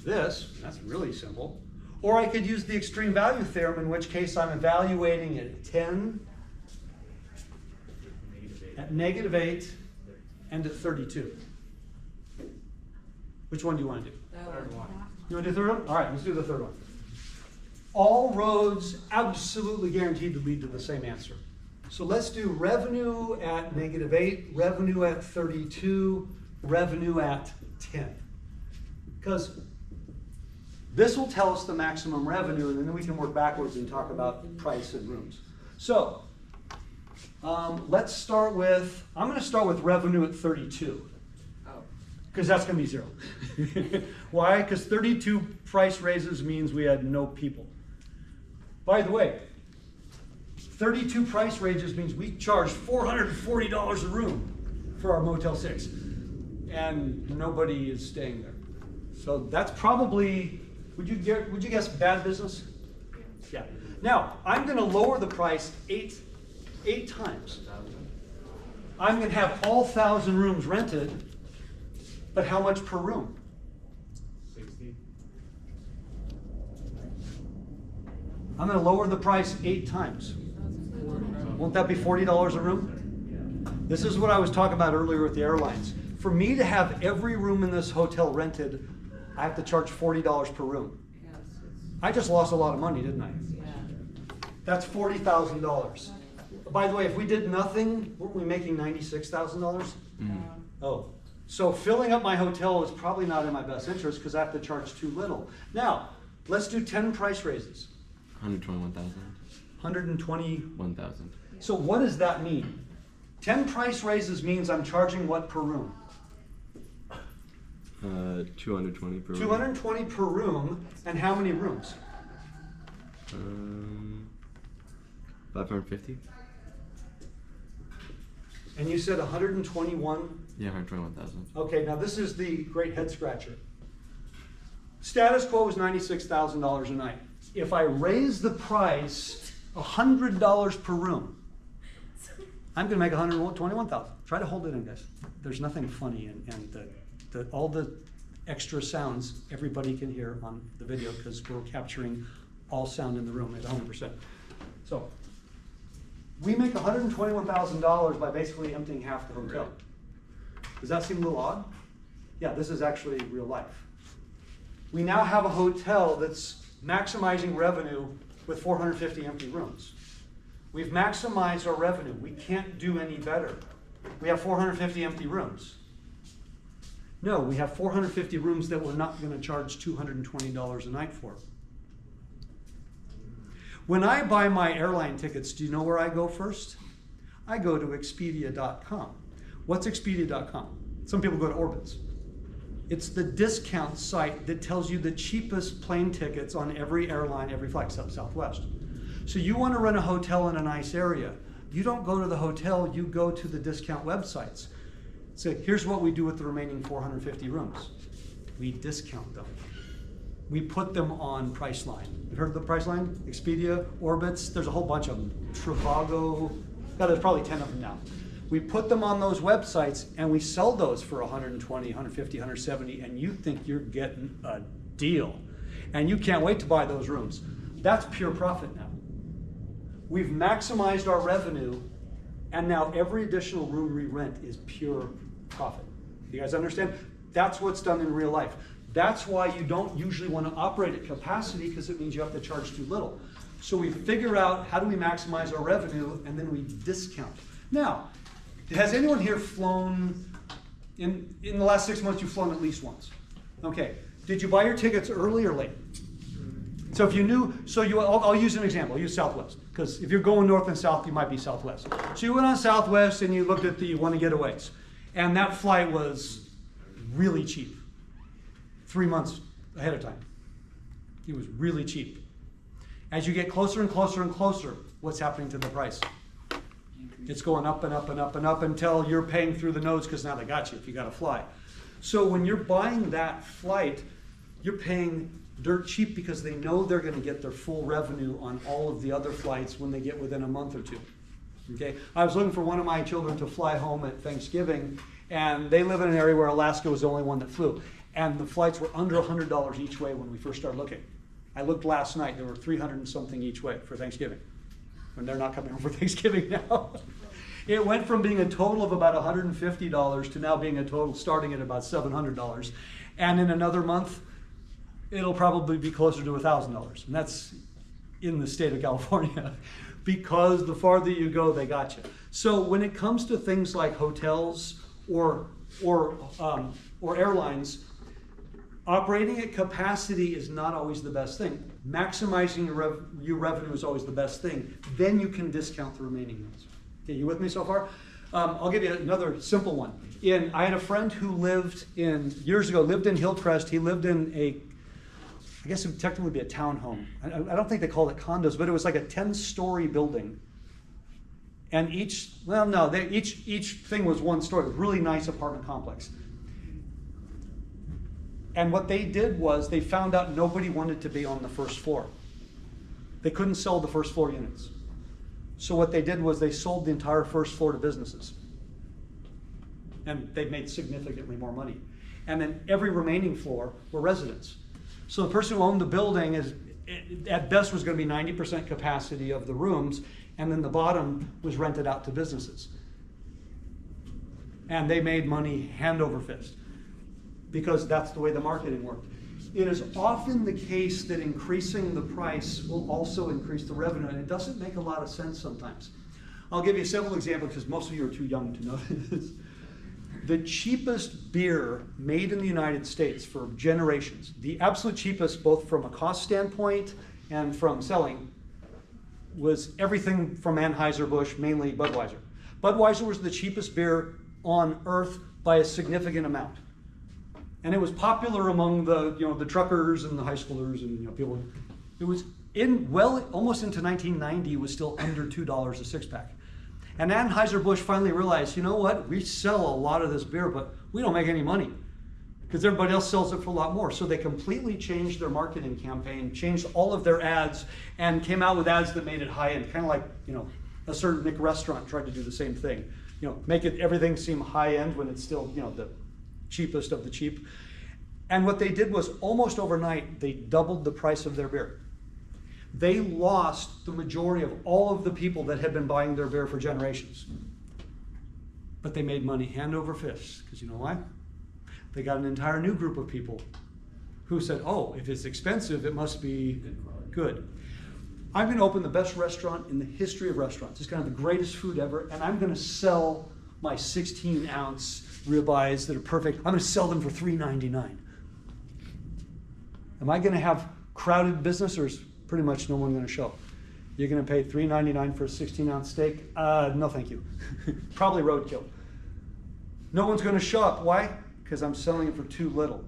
this. That's really simple. Or I could use the extreme value theorem, in which case I'm evaluating at 10, at -8, and at 32. Which one do you want to do?
That
Third
one.
one.
You want to do the third one? All right, let's do the third one. All roads absolutely guaranteed to lead to the same answer. So let's do revenue at -8, revenue at 32, revenue at 10. Because this will tell us the maximum revenue, and then we can work backwards and talk about price and rooms. So let's start with, I'm going to start with revenue at 32.
Oh,
Because that's going to be 0. Why? Because 32 price raises means we had no people. By the way, 32 price raises means we charge $440 a room for our Motel 6. And nobody is staying there. So that's probably, would you guess bad business? Yeah. Now, I'm going to lower the price eight times. I'm going to have all 1,000 rooms rented, but how much per room?
60.
I'm going to lower the price 8 times. Won't that be $40 a room? This is what I was talking about earlier with the airlines. For me to have every room in this hotel rented, I have to charge $40 per room.
yes,
I just lost a lot of money, didn't I?
yeah.
That's $40,000. By the way, if we did nothing, weren't we making $96,000? Oh, so filling up my hotel is probably not in my best interest because I have to charge too little. Now, let's do 10 price raises.
121,000.
120.
1,000.
So what does that mean? 10 price raises means I'm charging what per room?
220 per room.
220 per room, and how many rooms?
550.
And you said 121?
Yeah, 121,000.
Okay, now this is the great head scratcher. Status quo is $96,000 a night. If I raise the price $100 per room, I'm going to make $121,000. Try to hold it in, guys. There's nothing funny, and all the extra sounds everybody can hear on the video because we're capturing all sound in the room at 100%. So we make $121,000 by basically emptying half the hotel. Does that seem a little odd? Yeah, this is actually real life. We now have a hotel that's maximizing revenue with 450 empty rooms. We've maximized our revenue. We can't do any better. We have 450 empty rooms. No, we have 450 rooms that we're not going to charge $220 a night for. When I buy my airline tickets, do you know where I go first? I go to Expedia.com. What's Expedia.com? Some people go to Orbitz. It's the discount site that tells you the cheapest plane tickets on every airline, every flight except Southwest. So you want to rent a hotel in a nice area. You don't go to the hotel, you go to the discount websites. So here's what we do with the remaining 450 rooms. We discount them. We put them on Priceline. You've heard of the Priceline? Expedia, Orbitz, there's a whole bunch of them. Trivago, there's probably 10 of them now. We put them on those websites and we sell those for 120, 150, 170, and you think you're getting a deal. And you can't wait to buy those rooms. That's pure profit now. We've maximized our revenue, and now every additional room we rent is pure profit. You guys understand? That's what's done in real life. That's why you don't usually want to operate at capacity, because it means you have to charge too little. So we figure out how do we maximize our revenue, and then we discount. Now, has anyone here flown, in the last 6 months, you've flown at least once? Okay. Did you buy your tickets early or late? So if you knew, I'll use an example. I'll use Southwest, because if you're going north and south, you might be Southwest. So you went on Southwest and you looked at the want to getaways, and that flight was really cheap, 3 months ahead of time. It was really cheap. As you get closer and closer and closer, what's happening to the price? It's going up and up and up and up until you're paying through the nose because now they got you if you got to fly. So when you're buying that flight, you're paying dirt cheap because they know they're gonna get their full revenue on all of the other flights when they get within a month or two. Okay, I was looking for one of my children to fly home at Thanksgiving, and they live in an area where Alaska was the only one that flew. And the flights were under $100 each way when we first started looking. I looked last night, there were 300 and something each way for Thanksgiving. And they're not coming home for Thanksgiving now. It went from being a total of about $150 to now being a total starting at about $700. And in another month, it'll probably be closer to $1,000. And that's in the state of California. Because the farther you go, they got you. So when it comes to things like hotels or airlines, operating at capacity is not always the best thing. Maximizing your revenue is always the best thing. Then you can discount the remaining ones. Okay, you with me so far? I'll give you another simple one. I had a friend who years ago lived in Hillcrest. He lived in I guess it would technically be a townhome. I don't think they called it condos, but it was like a 10-story building. And each thing was one story, really nice apartment complex. And what they did was they found out nobody wanted to be on the first floor. They couldn't sell the first floor units. So what they did was they sold the entire first floor to businesses. And they made significantly more money. And then every remaining floor were residents. So the person who owned the building at best was going to be 90% capacity of the rooms, and then the bottom was rented out to businesses. And they made money hand over fist because that's the way the marketing worked. It is often the case that increasing the price will also increase the revenue, and it doesn't make a lot of sense sometimes. I'll give you a simple example because most of you are too young to know this. The cheapest beer made in the United States for generations, the absolute cheapest both from a cost standpoint and from selling, was everything from Anheuser-Busch, mainly Budweiser. Budweiser was the cheapest beer on earth by a significant amount. And it was popular among the truckers and the high schoolers and people. It was almost into 1990, it was still under $2 a six-pack. And Anheuser-Busch finally realized, you know what, we sell a lot of this beer, but we don't make any money because everybody else sells it for a lot more. So they completely changed their marketing campaign, changed all of their ads, and came out with ads that made it high-end, kind of like, a certain Nick restaurant tried to do the same thing. Make everything seem high-end when it's still, the cheapest of the cheap. And what they did was almost overnight, they doubled the price of their beer. They lost the majority of all of the people that had been buying their beer for generations. But they made money hand over fist, because you know why? They got an entire new group of people who said, oh, if it's expensive, it must be good. I'm going to open the best restaurant in the history of restaurants. It's going to have the greatest food ever, and I'm going to sell my 16-ounce ribeyes that are perfect. I'm going to sell them for $3.99. Am I going to have crowded business, or is pretty much no one going to show? You're going to pay $3.99 for a 16-ounce steak? No, thank you. Probably roadkill. No one's going to show up. Why? Because I'm selling it for too little.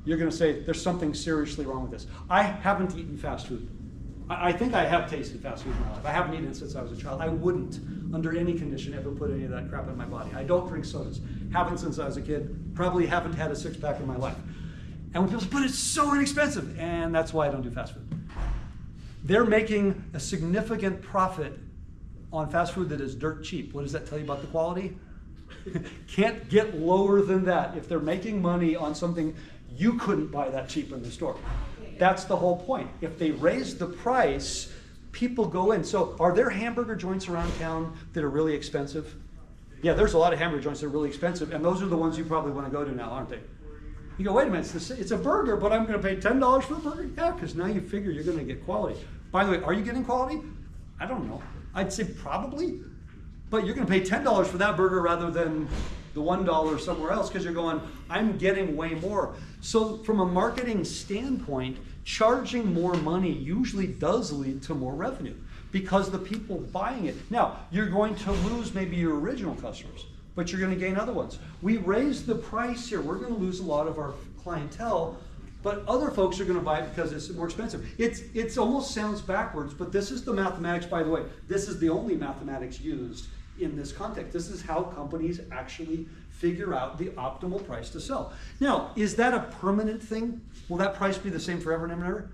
You're going to say, there's something seriously wrong with this. I haven't eaten fast food. I think I have tasted fast food in my life. I haven't eaten it since I was a child. I wouldn't, under any condition, ever put any of that crap in my body. I don't drink sodas. Haven't since I was a kid. Probably haven't had a six-pack in my life. And when people say, but it's so inexpensive, and that's why I don't do fast food. They're making a significant profit on fast food that is dirt cheap. What does that tell you about the quality? Can't get lower than that. If they're making money on something, you couldn't buy that cheap in the store. That's the whole point. If they raise the price, people go in. So are there hamburger joints around town that are really expensive? Yeah, there's a lot of hamburger joints that are really expensive, and those are the ones you probably want to go to now, aren't they? You go, wait a minute, it's a burger, but I'm going to pay $10 for the burger? Yeah, because now you figure you're going to get quality. By the way, are you getting quality? I don't know. I'd say probably. But you're going to pay $10 for that burger rather than the $1 somewhere else because you're going, I'm getting way more. So from a marketing standpoint, charging more money usually does lead to more revenue because the people buying it. Now, you're going to lose maybe your original customers, but you're going to gain other ones. We raised the price here. We're going to lose a lot of our clientele, but other folks are going to buy it because it's more expensive. It almost sounds backwards, but this is the mathematics, by the way. This is the only mathematics used in this context. This is how companies actually figure out the optimal price to sell. Now, is that a permanent thing? Will that price be the same forever and ever and ever?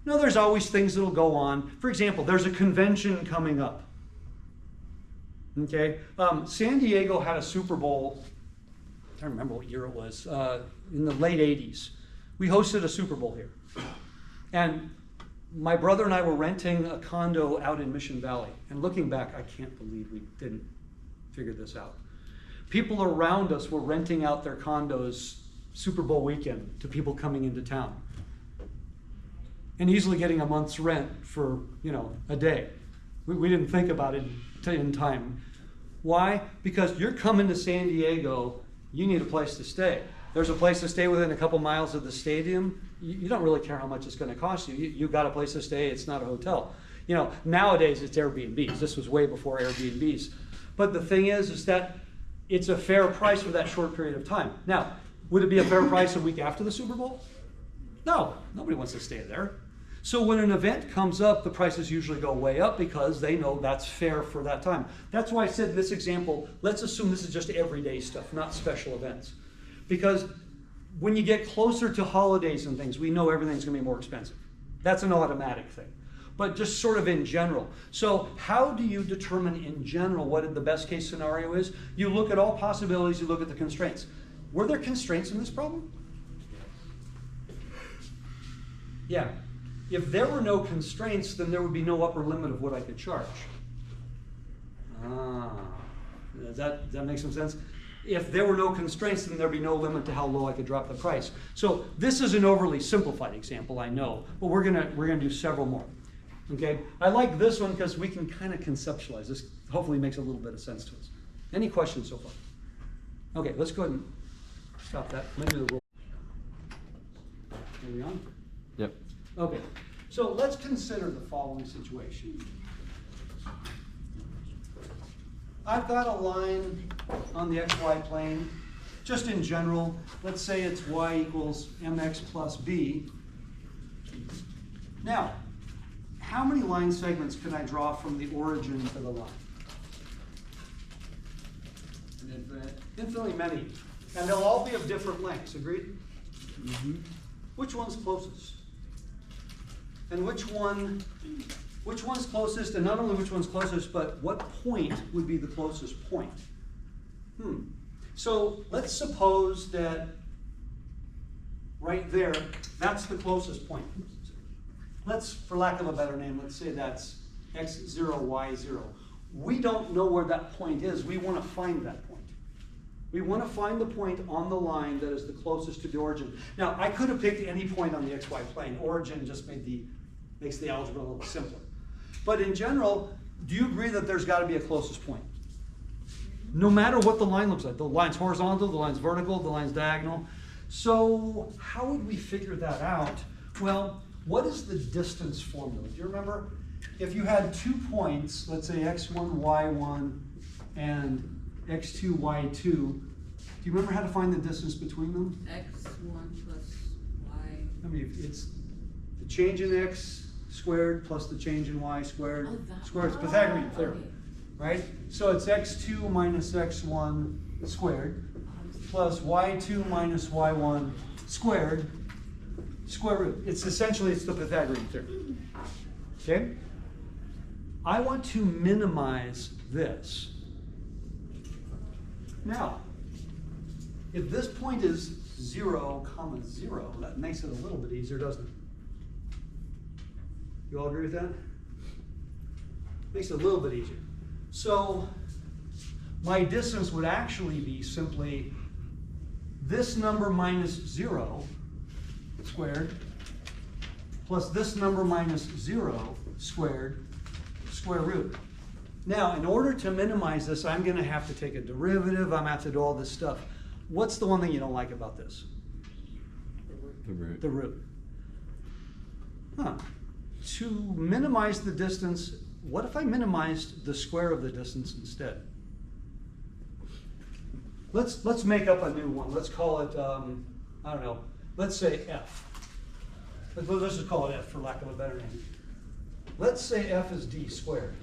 No, there's always things that'll go on. For example, there's a convention coming up. Okay, San Diego had a Super Bowl, I don't remember what year it was, in the late 80s. We hosted a Super Bowl here. And my brother and I were renting a condo out in Mission Valley. And looking back, I can't believe we didn't figure this out. People around us were renting out their condos Super Bowl weekend to people coming into town. And easily getting a month's rent for, a day. We didn't think about it in time. Why? Because you're coming to San Diego, you need a place to stay. There's a place to stay within a couple miles of the stadium. You don't really care how much it's going to cost you. You've got a place to stay, it's not a hotel. Nowadays it's Airbnbs. This was way before Airbnbs. But the thing is that it's a fair price for that short period of time. Now, would it be a fair price a week after the Super Bowl? No, nobody wants to stay there. So when an event comes up, the prices usually go way up because they know that's fair for that time. That's why I said in this example, let's assume this is just everyday stuff, not special events. Because when you get closer to holidays and things, we know everything's going to be more expensive. That's an automatic thing. But just sort of in general. So how do you determine in general what the best case scenario is? You look at all possibilities, you look at the constraints. Were there constraints in this problem? Yeah. If there were no constraints, then there would be no upper limit of what I could charge. Does that make some sense? If there were no constraints, then there'd be no limit to how low I could drop the price. So this is an overly simplified example, I know, but we're gonna do several more. Okay, I like this one because we can kind of conceptualize this. Hopefully, makes a little bit of sense to us. Any questions so far? Okay, let's go ahead and stop that. Maybe the roll. Are we on?
Yep.
Okay, so let's consider the following situation. I've got a line on the xy plane, just in general. Let's say it's y equals mx plus b. Now, how many line segments can I draw from the origin to the line? Infinitely many. And they'll all be of different lengths, agreed? Mm-hmm. Which one's closest? And which one's closest, and not only which one's closest, but what point would be the closest point? So let's suppose that right there, that's the closest point. Let's, for lack of a better name, let's say that's x0, y0. We don't know where that point is. We want to find that point. We want to find the point on the line that is the closest to the origin. Now, I could have picked any point on the xy plane. Origin just makes the algebra a little simpler. But in general, do you agree that there's got to be a closest point? No matter what the line looks like. The line's horizontal, the line's vertical, the line's diagonal. So how would we figure that out? Well, what is the distance formula? Do you remember? If you had 2 points, let's say x1, y1, and x2, y2, do you remember how to find the distance between them?
x1 plus y.
I mean, it's the change in x squared plus the change in y squared. Squared, it's Pythagorean theorem, right? So it's x2 minus x1 squared plus y2 minus y1 squared, square root. It's the Pythagorean theorem, okay? I want to minimize this. Now, if this point is 0, 0, that makes it a little bit easier, doesn't it? You all agree with that? Makes it a little bit easier. So, my distance would actually be simply this number minus 0 squared plus this number minus 0 squared square root. Now, in order to minimize this, I'm going to have to take a derivative. I'm going to have to do all this stuff. What's the one thing you don't like about this?
The root.
The root. To minimize the distance, what if I minimized the square of the distance instead? Let's make up a new one. Let's call it, I don't know, let's say f. Let's just call it f for lack of a better name. Let's say f is d squared.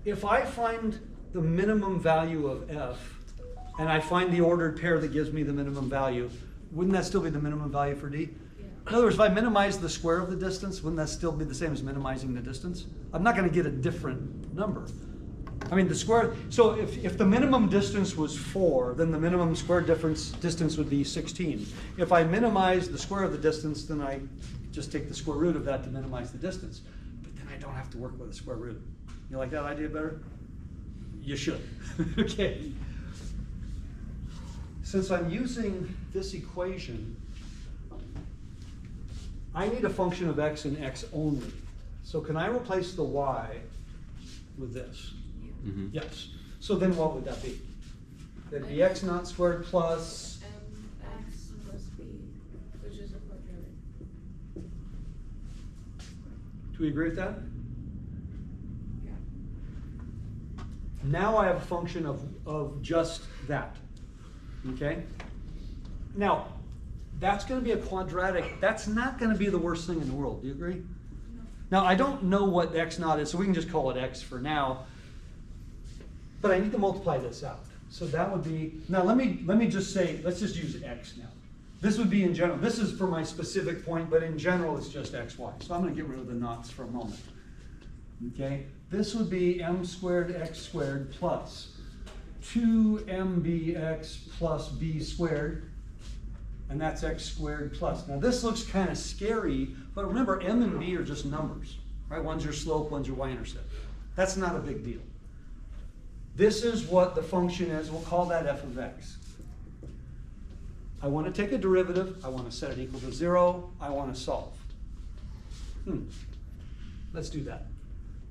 if I find the minimum value of f, and I find the ordered pair that gives me the minimum value, wouldn't that still be the minimum value for D? In other words, if I minimize the square of the distance, wouldn't that still be the same as minimizing the distance? I'm not gonna get a different number. I mean, the square, so if the minimum distance was 4, then the minimum square distance would be 16. If I minimize the square of the distance, then I just take the square root of that to minimize the distance. But then I don't have to work with a square root. You like that idea better? You should. Okay. Since I'm using this equation, I need a function of x and x only. So can I replace the y with this?
Mm-hmm.
Yes. So then what would that be? That'd be x naught squared plus,
Mx plus b, which is a quadratic.
do we agree with that?
Yeah.
Now I have a function of just that, okay? Now, that's gonna be a quadratic, that's not gonna be the worst thing in the world, do you agree? Now, I don't know what x naught is, so we can just call it x for now. But I need to multiply this out. So that would be, now let me just say, let's just use x now. This would be in general, this is for my specific point, but in general it's just xy. So I'm gonna get rid of the knots for a moment. Okay, this would be m squared x squared plus 2mbx plus b squared, and that's x squared plus. Now this looks kind of scary, but remember m and b are just numbers, right? One's your slope, one's your y-intercept. That's not a big deal. This is what the function is. We'll call that f of x. I want to take a derivative. I want to set it equal to 0. I want to solve. Let's do that.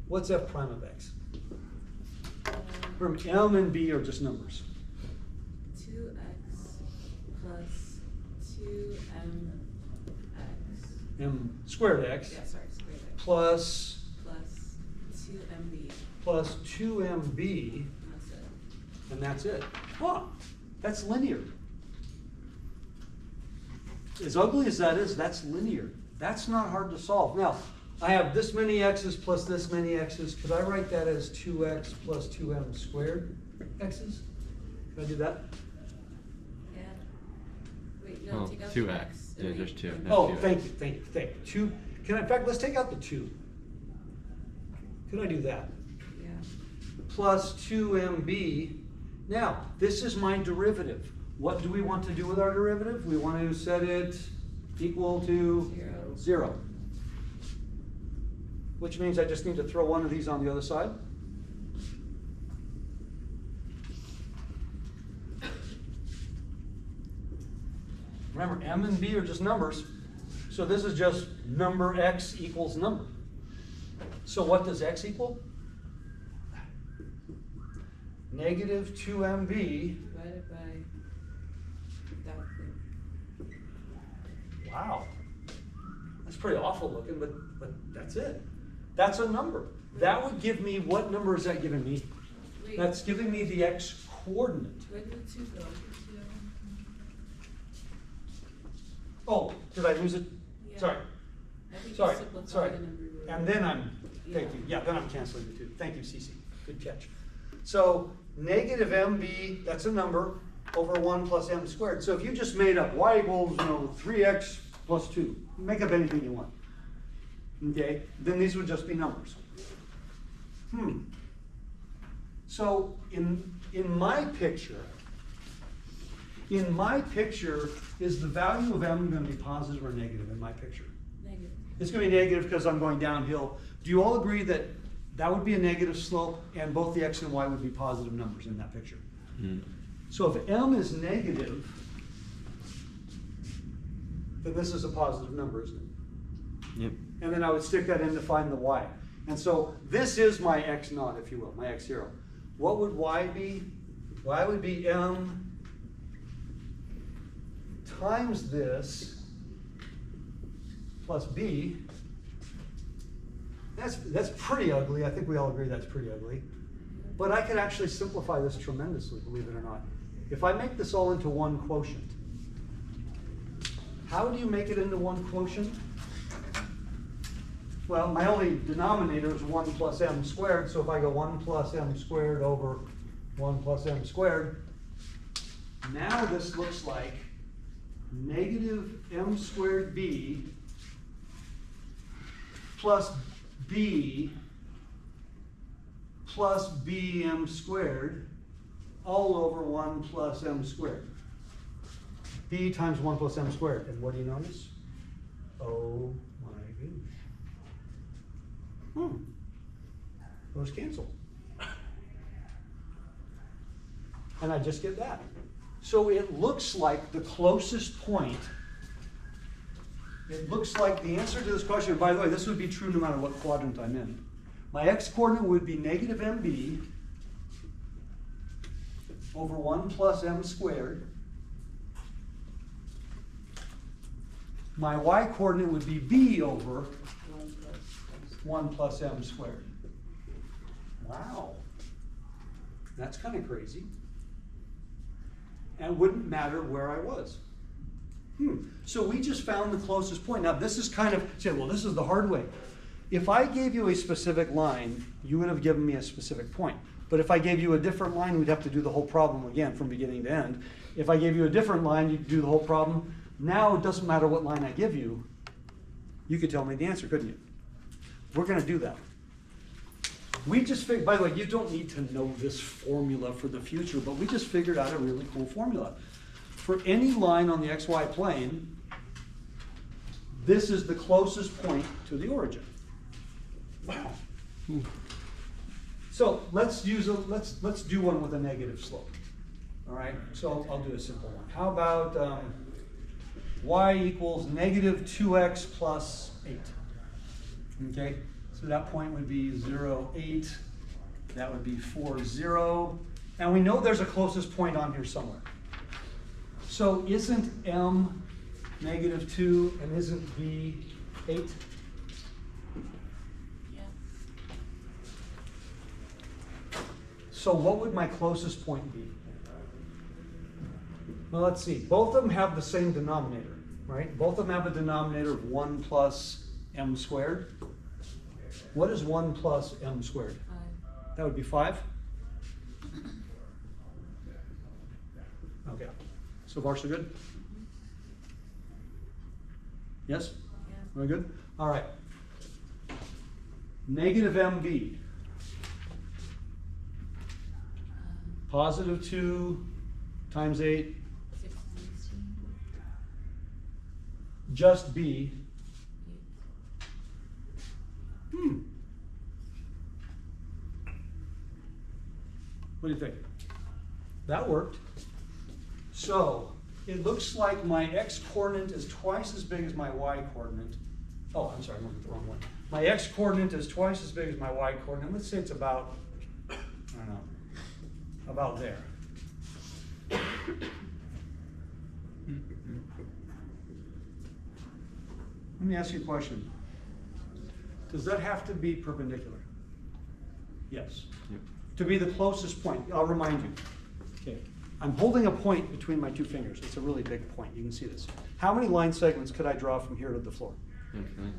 What's f prime of x? Remember, m and b are just numbers.
2x plus 2mx.
M squared x
Yeah, sorry, squared x.
plus
2mb.
plus 2mb,
That's it.
and that's it. Huh, that's linear. As ugly as that is, that's linear. That's not hard to solve. Now, I have this many x's plus this many x's. Could I write that as 2x plus 2m squared x's? Can I do that?
Yeah. Wait, no,
Oh,
take out
2x.
the x.
Yeah,
and
there's
then-
2.
and-
No,
Oh,
2x.
thank you. 2, can I, in fact, let's take out the 2. Could I do that?
Yeah.
Plus 2mb. Now, this is my derivative. What do we want to do with our derivative? We want to set it equal to 0. Which means I just need to throw one of these on the other side. Remember, m and b are just numbers. So this is just number x equals number. So what does x equal? Negative 2mb.
Divided by that thing.
Wow. That's pretty awful looking, but that's it. That's a number. That would give me, what number is that giving me?
Wait,
That's giving me the x coordinate.
where did the 2 go?
Oh, did I lose it?
Yeah.
Sorry.
I think
Sorry,
you simplified
sorry.
the number you wrote.
And then thank you. Yeah, then I'm canceling the 2. Thank you, Cece. Good catch. So negative mb, that's a number, over 1 plus m squared. So if you just made up y equals, 3x plus 2, make up anything you want. Okay, then these would just be numbers. So in my picture, is the value of m going to be positive or negative in my picture?
Negative.
It's going to be negative because I'm going downhill. Do you all agree that that would be a negative slope and both the x and y would be positive numbers in that picture?
Mm.
So if m is negative, then this is a positive number, isn't it?
Yep.
And then I would stick that in to find the y. And so this is my x naught, if you will, my x0. What would y be? Y would be m times this plus b. That's pretty ugly. I think we all agree that's pretty ugly. But I could actually simplify this tremendously, believe it or not. If I make this all into one quotient, how do you make it into one quotient? Well, my only denominator is 1 plus m squared, so if I go 1 plus m squared over 1 plus m squared, now this looks like negative m squared b plus b plus bm squared all over 1 plus m squared. B times 1 plus m squared. And what do you notice? Oh my goodness. Those cancel. And I just get that. So it looks like the closest point, it looks like the answer to this question, by the way, this would be true no matter what quadrant I'm in. My x-coordinate would be negative mb over 1 plus m squared. My y-coordinate would be b over 1 plus m squared. Wow. That's kind of crazy. And wouldn't matter where I was. So we just found the closest point. Now this is kind of, say, well, this is the hard way. If I gave you a specific line, you would have given me a specific point. But if I gave you a different line, we'd have to do the whole problem again from beginning to end. If I gave you a different line, you'd do the whole problem. Now it doesn't matter what line I give you. You could tell me the answer, couldn't you? We're going to do that. We just figured, by the way, you don't need to know this formula for the future, but we just figured out a really cool formula. For any line on the xy plane, this is the closest point to the origin. Wow. So let's do one with a negative slope. All right, so I'll do a simple one. How about y equals negative 2x plus 8? Okay, so that point would be 0, 8. That would be 4, 0. And we know there's a closest point on here somewhere. So isn't m negative 2 and isn't b 8?
Yeah.
So what would my closest point be? Well, let's see. Both of them have the same denominator, right? Both of them have a denominator of 1 plus m squared. What is 1 plus m squared?
5.
That would be 5? Okay. So far, so good? Yes?
Yeah.
Very good? All right. Negative mb. Positive 2 times 8.
16.
Just b. What do you think? That worked. So it looks like my x-coordinate is twice as big as my y-coordinate. Oh, I'm sorry, I'm looking at the wrong one. My x-coordinate is twice as big as my y-coordinate. Let's say it's about, I don't know, about there. Let me ask you a question. Does that have to be perpendicular? Yes.
Yep.
To be the closest point, I'll remind you. Okay, I'm holding a point between my two fingers. It's a really big point. You can see this. How many line segments could I draw from here to the floor?
Okay.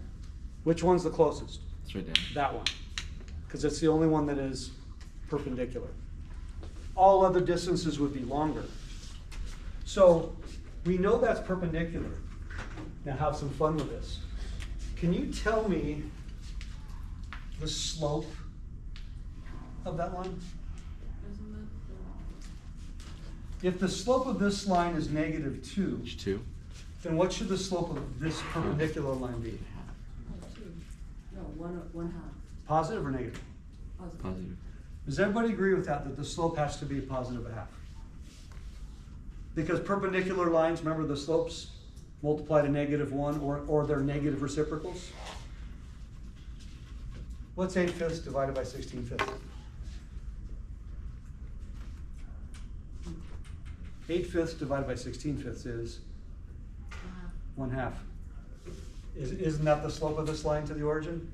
Which one's the closest?
Straight down.
That one, because it's the only one that is perpendicular. All other distances would be longer. So we know that's perpendicular. Now have some fun with this. Can you tell me the slope of that line?
Isn't that
If the slope of this line is negative 2,
Each 2.
then what should the slope of this perpendicular line be?
the 2? No, 1/2.
Positive or negative?
Positive.
Positive.
Does everybody agree with that the slope has to be a positive 1/2? Because perpendicular lines, remember the slopes multiply to -1 or they're negative reciprocals? What's 8/5 divided by 16/5? 8/5 divided by 16/5 is 1/2. Isn't that the slope of this line to the origin?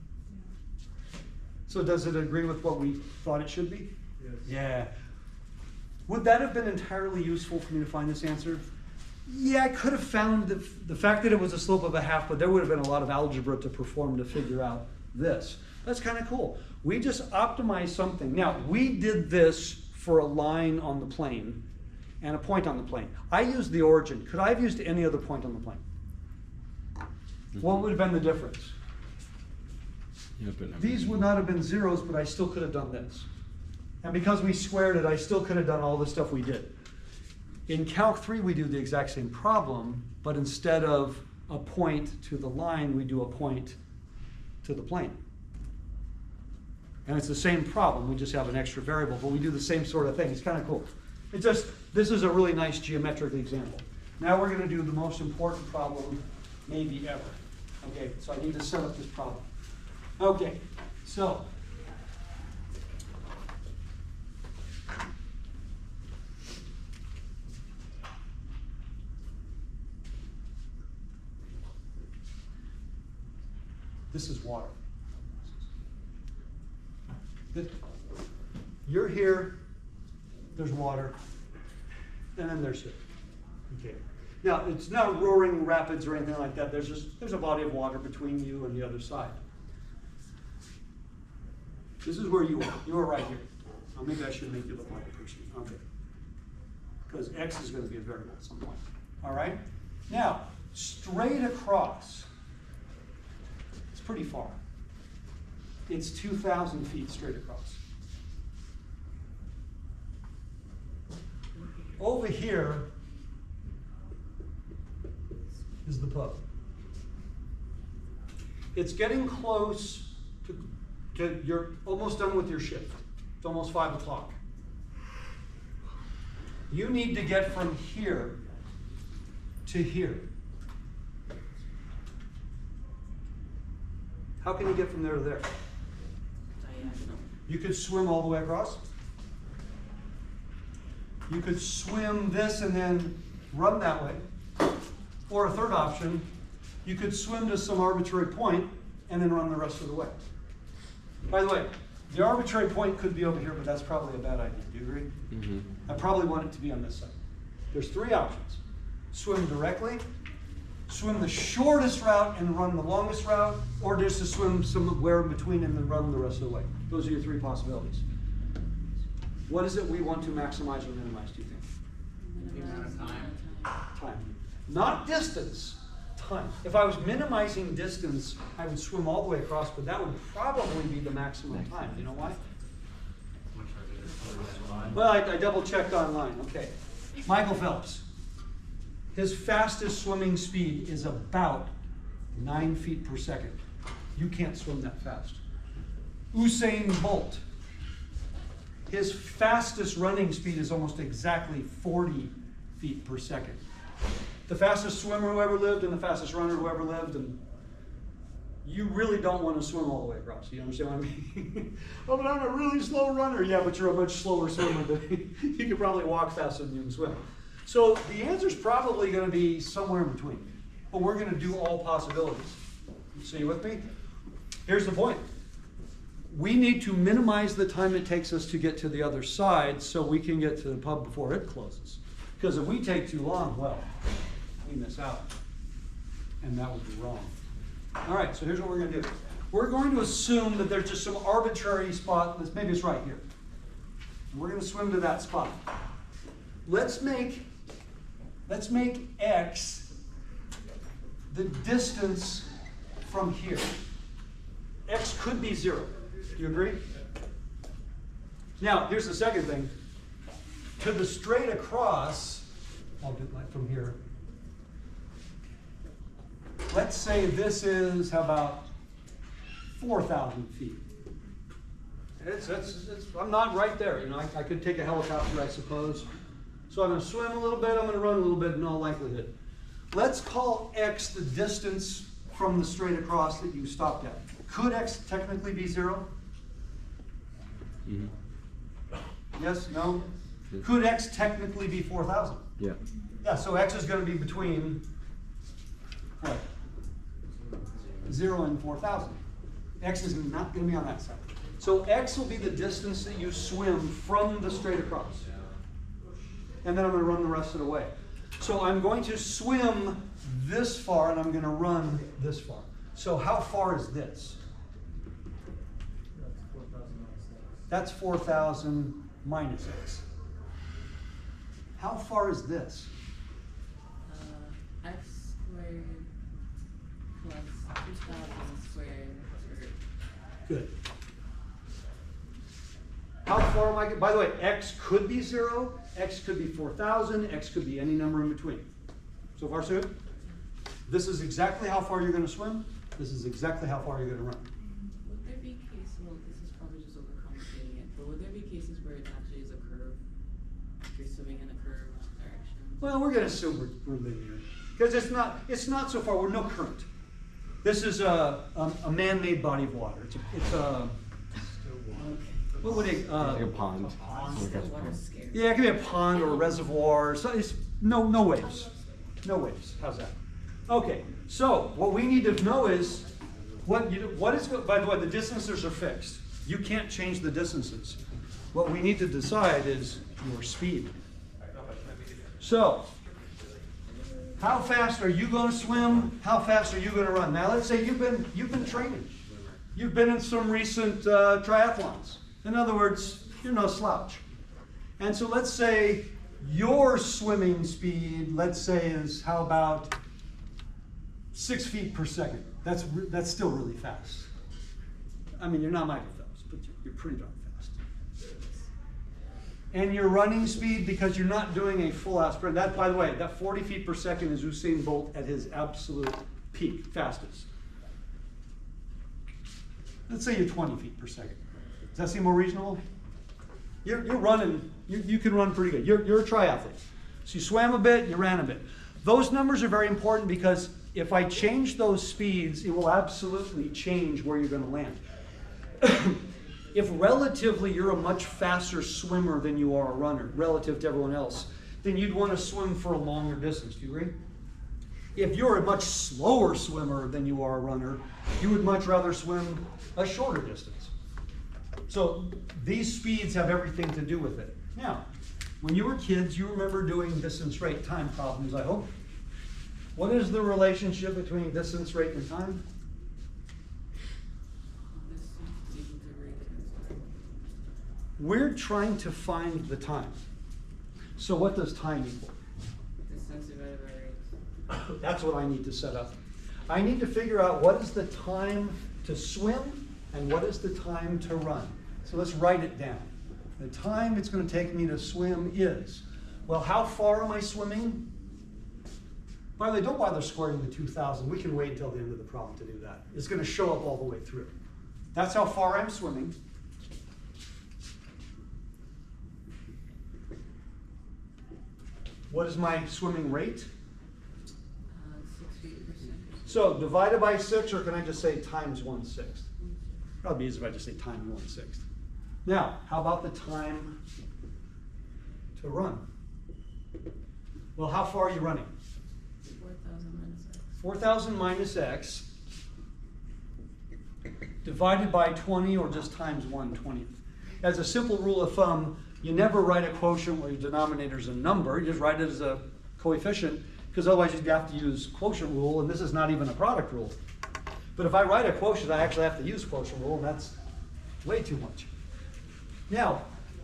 So does it agree with what we thought it should be?
Yes.
Yeah. Would that have been entirely useful for me to find this answer? Yeah, I could have found the fact that it was a slope of 1/2, but there would have been a lot of algebra to perform to figure out this. That's kind of cool. We just optimized something. Now, we did this for a line on the plane and a point on the plane. I used the origin. Could I have used any other point on the plane? What would have been the difference?
Yeah, but
These would not have been zeros, but I still could have done this. And because we squared it, I still could have done all the stuff we did. In Calc 3, we do the exact same problem, but instead of a point to the line, we do a point to the plane. And it's the same problem, we just have an extra variable, but we do the same sort of thing. It's kind of cool. It's just, this is a really nice geometric example. Now we're going to do the most important problem maybe ever. Okay, so I need to set up this problem. Okay, so this is water. You're here, there's water, and then there's it. Okay. Now, it's not roaring rapids or anything like that. There's a body of water between you and the other side. This is where you are. You are right here. Oh, maybe I should make you look like a person. Okay. Because X is going to be a variable at some point. All right? Now, straight across, it's pretty far. It's 2,000 feet straight across. Over here is the pub. It's getting close to you're almost done with your shift. It's almost 5 o'clock. You need to get from here to here. How can you get from there to there?
Diagonal.
You could swim all the way across. You could swim this and then run that way. Or a third option, you could swim to some arbitrary point and then run the rest of the way. By the way, the arbitrary point could be over here, but that's probably a bad idea. Do you agree?
Mm-hmm.
I probably want it to be on this side. There's 3 options. Swim directly, swim the shortest route and run the longest route, or just to swim somewhere in between and then run the rest of the way. Those are your 3 possibilities. What is it we want to maximize or minimize, do you think?
The amount of time.
Time. Not distance, time. If I was minimizing distance, I would swim all the way across, but that would probably be the maximum time. You know why? Well, I double checked online. Okay. Michael Phelps. His fastest swimming speed is about 9 feet per second. You can't swim that fast. Usain Bolt. His fastest running speed is almost exactly 40 feet per second. The fastest swimmer who ever lived and the fastest runner who ever lived, and you really don't want to swim all the way across. You understand what I mean? Oh, but I'm a really slow runner. Yeah, but you're a much slower swimmer than you could probably walk faster than you can swim. So the answer is probably going to be somewhere in between. But we're going to do all possibilities. So you with me? Here's the point. We need to minimize the time it takes us to get to the other side so we can get to the pub before it closes. Because if we take too long, well, we miss out. And that would be wrong. All right, so here's what we're going to do. We're going to assume that there's just some arbitrary spot. Maybe it's right here. And we're going to swim to that spot. Let's make X the distance from here. X could be 0. Do you agree? Now, here's the second thing. To the straight across, I'll do it like from here. Let's say this is, how about 4,000 feet? I'm not right there. You know, I could take a helicopter, I suppose. So I'm going to swim a little bit, I'm going to run a little bit in all likelihood. Let's call X the distance from the straight across that you stopped at. Could X technically be 0?
Mm-hmm.
Yes? No?
Yeah.
Could X technically be 4,000?
Yeah.
Yeah, so X is going to be between what? 0 and 4,000. X is not going to be on that side. So X will be the distance that you swim from the straight across. And then I'm going to run the rest of the way. So I'm going to swim this far and I'm going to run this far. So how far is this? That's 4,000 minus x. How far is this?
X squared plus 2,000 squared.
Good. How far am I, by the way, x could be 0, x could be 4,000, x could be any number in between. So far, so good? This is exactly how far you're going to swim. This is exactly how far you're going to run.
Would there be cases, well, this is probably just overcomplicating it, but would there be cases where it actually is a curve? If you're swimming in a curved direction?
Well, we're going to assume we're linear. Because it's not so far, we're no current. This is a man-made body of water. It's a what would it,
Like a pond.
Still water scared.
yeah, it could be a pond or a reservoir. So it's no waves. No waves. How's that? Okay. So what we need to know is what is, by the way, the distances are fixed. You can't change the distances. What we need to decide is your speed. So how fast are you going to swim? How fast are you going to run? Now let's say you've been training. You've been in some recent triathlons. In other words, you're no slouch. And so let's say your swimming speed, let's say, is how about 6 feet per second. That's still really fast. I mean, you're not Michael Phelps, but you're pretty darn fast. And your running speed, because you're not doing a full-out sprint. That, by the way, that 40 feet per second is Usain Bolt at his absolute peak, fastest. Let's say you're 20 feet per second. Does that seem more reasonable? You're running, you can run pretty good. You're a triathlete. So you swam a bit, you ran a bit. Those numbers are very important because if I change those speeds, it will absolutely change where you're going to land. If relatively you're a much faster swimmer than you are a runner, relative to everyone else, then you'd want to swim for a longer distance. Do you agree? If you're a much slower swimmer than you are a runner, you would much rather swim a shorter distance. So these speeds have everything to do with it. Now, when you were kids, you remember doing distance, rate, time problems, I hope. What is the relationship between distance, rate, and time? We're trying to find the time. So what does time equal?
Distance divided by rate.
That's what I need to set up. I need to figure out what is the time to swim and what is the time to run. So let's write it down. The time it's going to take me to swim is, well, how far am I swimming? By the way, don't bother squaring the 2,000. We can wait until the end of the problem to do that. It's going to show up all the way through. That's how far I'm swimming. What is my swimming rate?
6 feet per second.
So divided by 6, or can I just say times 1/6? Probably easier if I just say times 1/6. Now, how about the time to run? Well, how far are you running?
4,000 minus X.
4,000 minus x divided by 20, or just times 1/20th. As a simple rule of thumb, you never write a quotient where your denominator is a number. You just write it as a coefficient, because otherwise you'd have to use quotient rule, and this is not even a product rule. But if I write a quotient, I actually have to use quotient rule, and that's way too much. Now,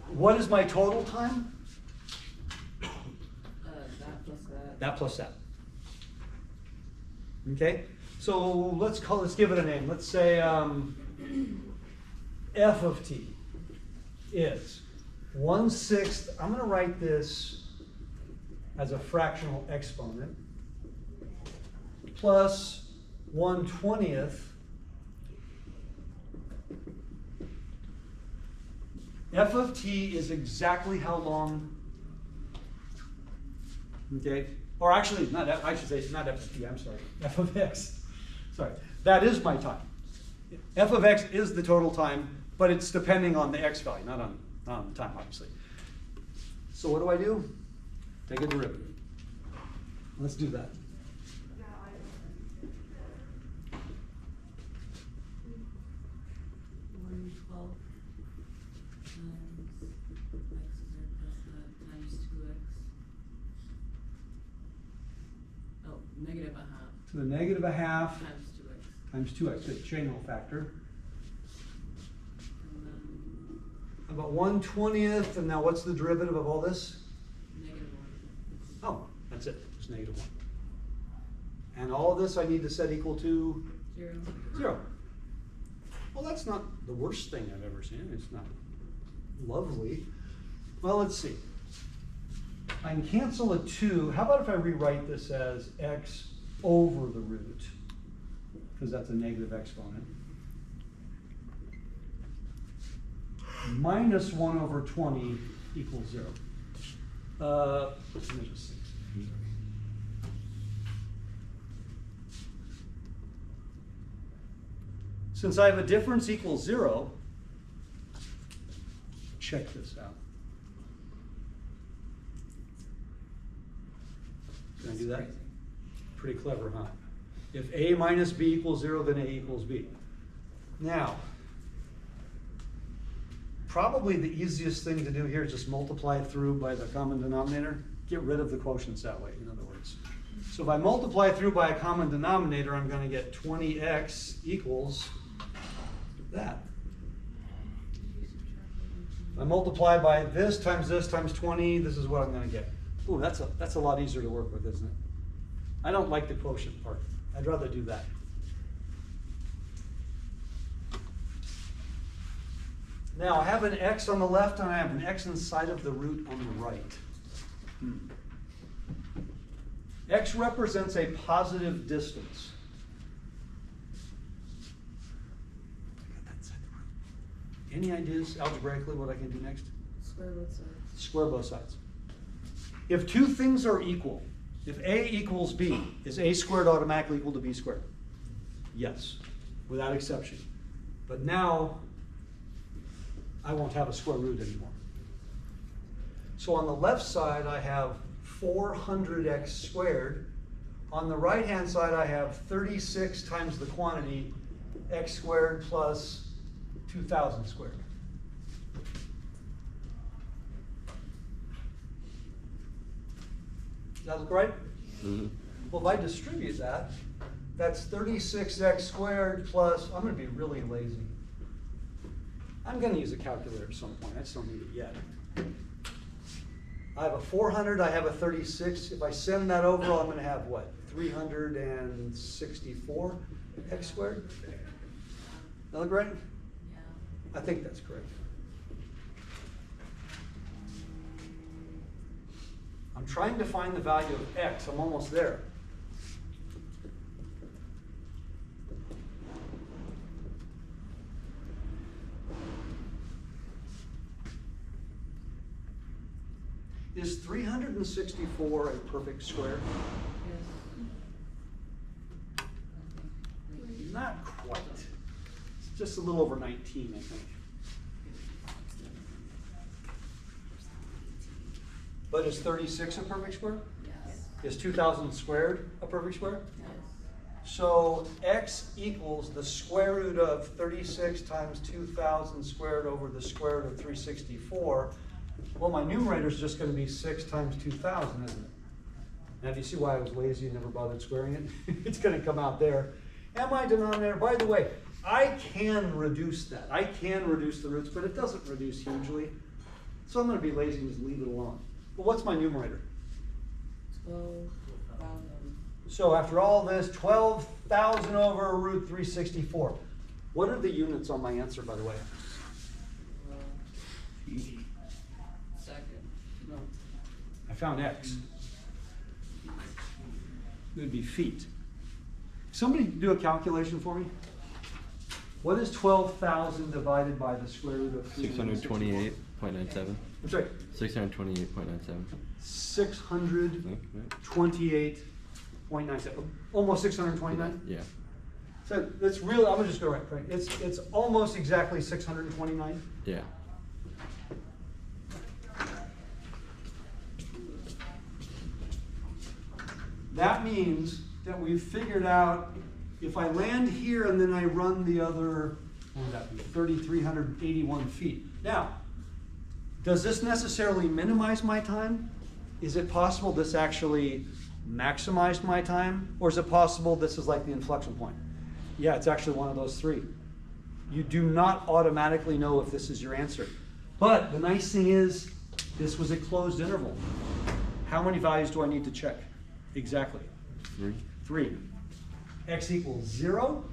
what is my total time?
That plus that.
That plus that. Okay, so let's give it a name. Let's say f of t is 1/6. I'm going to write this as a fractional exponent plus 1/20th f of t is exactly how long, okay? Or actually, not f, I should say not f of t, I'm sorry, f of x. Sorry, that is my time. F of x is the total time, but it's depending on the x value, not on the time, obviously. So what do? Take a derivative. Let's do that.
Negative a half
To the negative a half
times 2x.
times 2x, the chain rule factor.
And then
about 1/20th, and now what's the derivative of all this?
-1.
Oh, that's it, it's -1. And all of this I need to set equal to
0.
0. Well, that's not the worst thing I've ever seen. It's not lovely. Well, let's see. I can cancel a 2. How about if I rewrite this as x over the root? Because that's a negative exponent. Minus 1 over 20 equals 0. Let me just see. Since I have a difference equals 0, check this out. Can I do that? Pretty clever, huh? If a minus b equals 0, then a equals b. Now, probably the easiest thing to do here is just multiply through by the common denominator. Get rid of the quotients that way, in other words. So if I multiply through by a common denominator, I'm going to get 20x equals that. If I multiply by this times 20, this is what I'm going to get. Ooh, that's a lot easier to work with, isn't it? I don't like the quotient part. I'd rather do that. Now, I have an x on the left and I have an x inside of the root on the right. X represents a positive distance. Any ideas algebraically what I can do next?
Square both sides.
Square both sides. If two things are equal, if a equals b, is a squared automatically equal to b squared? Yes, without exception. But now, I won't have a square root anymore. So on the left side, I have 400x squared. On the right-hand side, I have 36 times the quantity, x squared plus 2,000 squared. Does that look right?
Mm-hmm.
Well, if I distribute that, that's 36x squared plus, I'm going to be really lazy. I'm going to use a calculator at some point. I just don't need it yet. I have a 400, I have a 36. If I send that over, I'm going to have what? 364 x squared? That look right?
Yeah.
I think that's correct. I'm trying to find the value of x. I'm almost there. Is 364 a perfect square?
Yes.
Not quite. It's just a little over 19, I think. But is 36 a perfect square?
Yes.
Is 2,000 squared a perfect square?
Yes.
So x equals the square root of 36 times 2,000 squared over the square root of 364. Well, my numerator is just going to be 6 times 2,000, isn't it? Now, do you see why I was lazy and never bothered squaring it? It's going to come out there. And my denominator, by the way, I can reduce that. I can reduce the roots, but it doesn't reduce hugely. So I'm going to be lazy and just leave it alone. But what's my numerator?
12,000.
So after all this, 12,000 over root 364. What are the units on my answer, by the way?
Second. No.
I found x. It would be feet. Somebody do a calculation for me. What is 12,000 divided by the square root of
628.97.
I'm sorry.
628.97.
628.97. Almost 629.
Yeah.
So it's real. I'm gonna just go right. It's almost exactly 629.
Yeah.
That means that we've figured out if I land here and then I run the other, what would that be, 3,381 feet. Now, does this necessarily minimize my time? Is it possible this actually maximized my time? Or is it possible this is like the inflection point? Yeah, it's actually one of those three. You do not automatically know if this is your answer. But the nice thing is, this was a closed interval. How many values do I need to check? Exactly.
3.
3. X equals 0,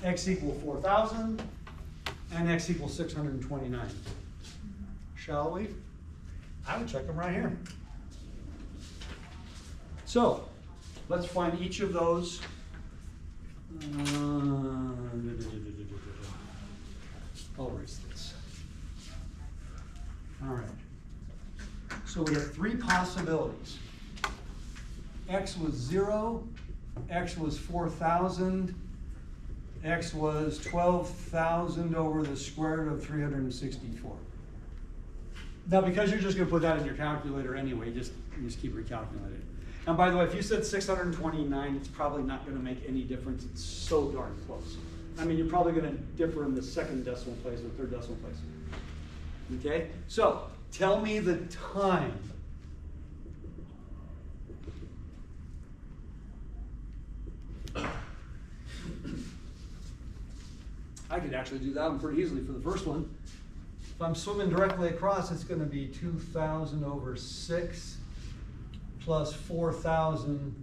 X equals 4,000, and X equals 629. Shall we? I would check them right here. So, let's find each of those. I'll erase this. All right. So we have 3 possibilities. X was 0, X was 4,000, X was 12,000 over the square root of 364. Now, because you're just going to put that in your calculator anyway, just keep recalculating. And by the way, if you said 629, it's probably not going to make any difference. It's so darn close. I mean, you're probably going to differ in the second decimal place or third decimal place. Okay? So, tell me the time. I could actually do that one pretty easily for the first one. If I'm swimming directly across, it's going to be 2,000 over 6 plus 4,000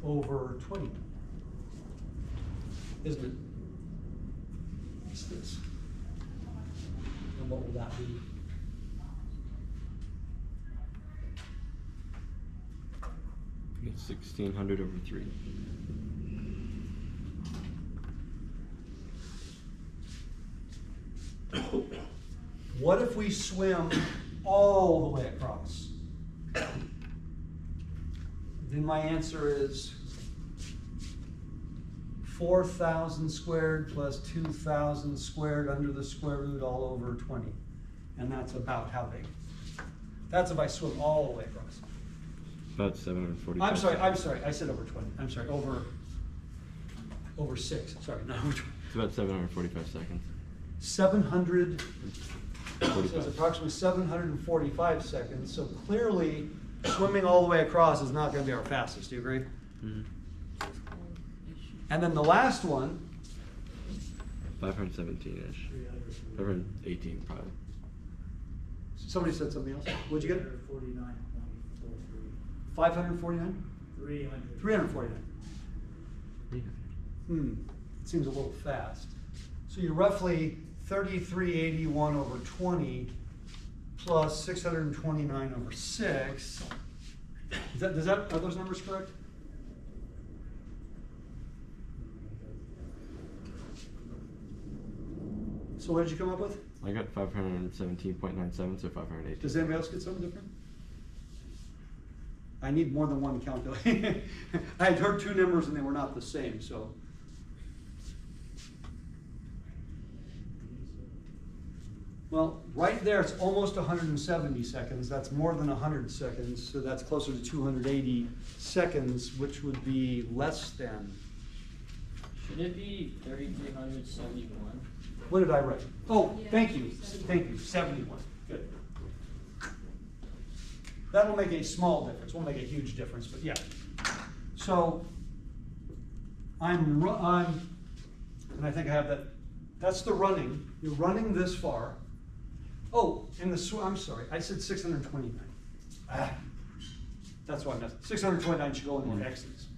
over 20. Isn't it? What's this? And what will that be?
It's 1,600 over 3.
What if we swim all the way across? Then my answer is 4,000 squared plus 2,000 squared under the square root all over 20. And that's about how big? That's if I swim all the way across.
About 740.
I'm sorry, I said over 20. I'm sorry, over 6. Sorry, not over 20.
It's about 745 seconds.
700, so
45.
it's approximately 745 seconds. So clearly, swimming all the way across is not going to be our fastest. Do you agree?
Mm-hmm.
And then the last one,
517-ish. 518 probably.
somebody said something else. What'd you get?
49.43.
549?
300.
349. It seems a little fast. So you're roughly 3381 over 20 plus 629 over 6. Are those numbers correct? So what did you come up with?
I got 517.97, so 518.
Does anybody else get something different? I need more than one calculator. I had heard 2 numbers and they were not the same, so. Well, right there, it's almost 170 seconds. That's more than 100 seconds, so that's closer to 280 seconds, which would be less than.
Should it be 3,371?
What did I write? Oh,
Yeah,
thank you,
71.
thank you, 71, good. That'll make a small difference, won't make a huge difference, but yeah. So, and I think I have that, that's the running, you're running this far. Oh, and I'm sorry, I said 629. That's why I messed, 629 should go in more X's.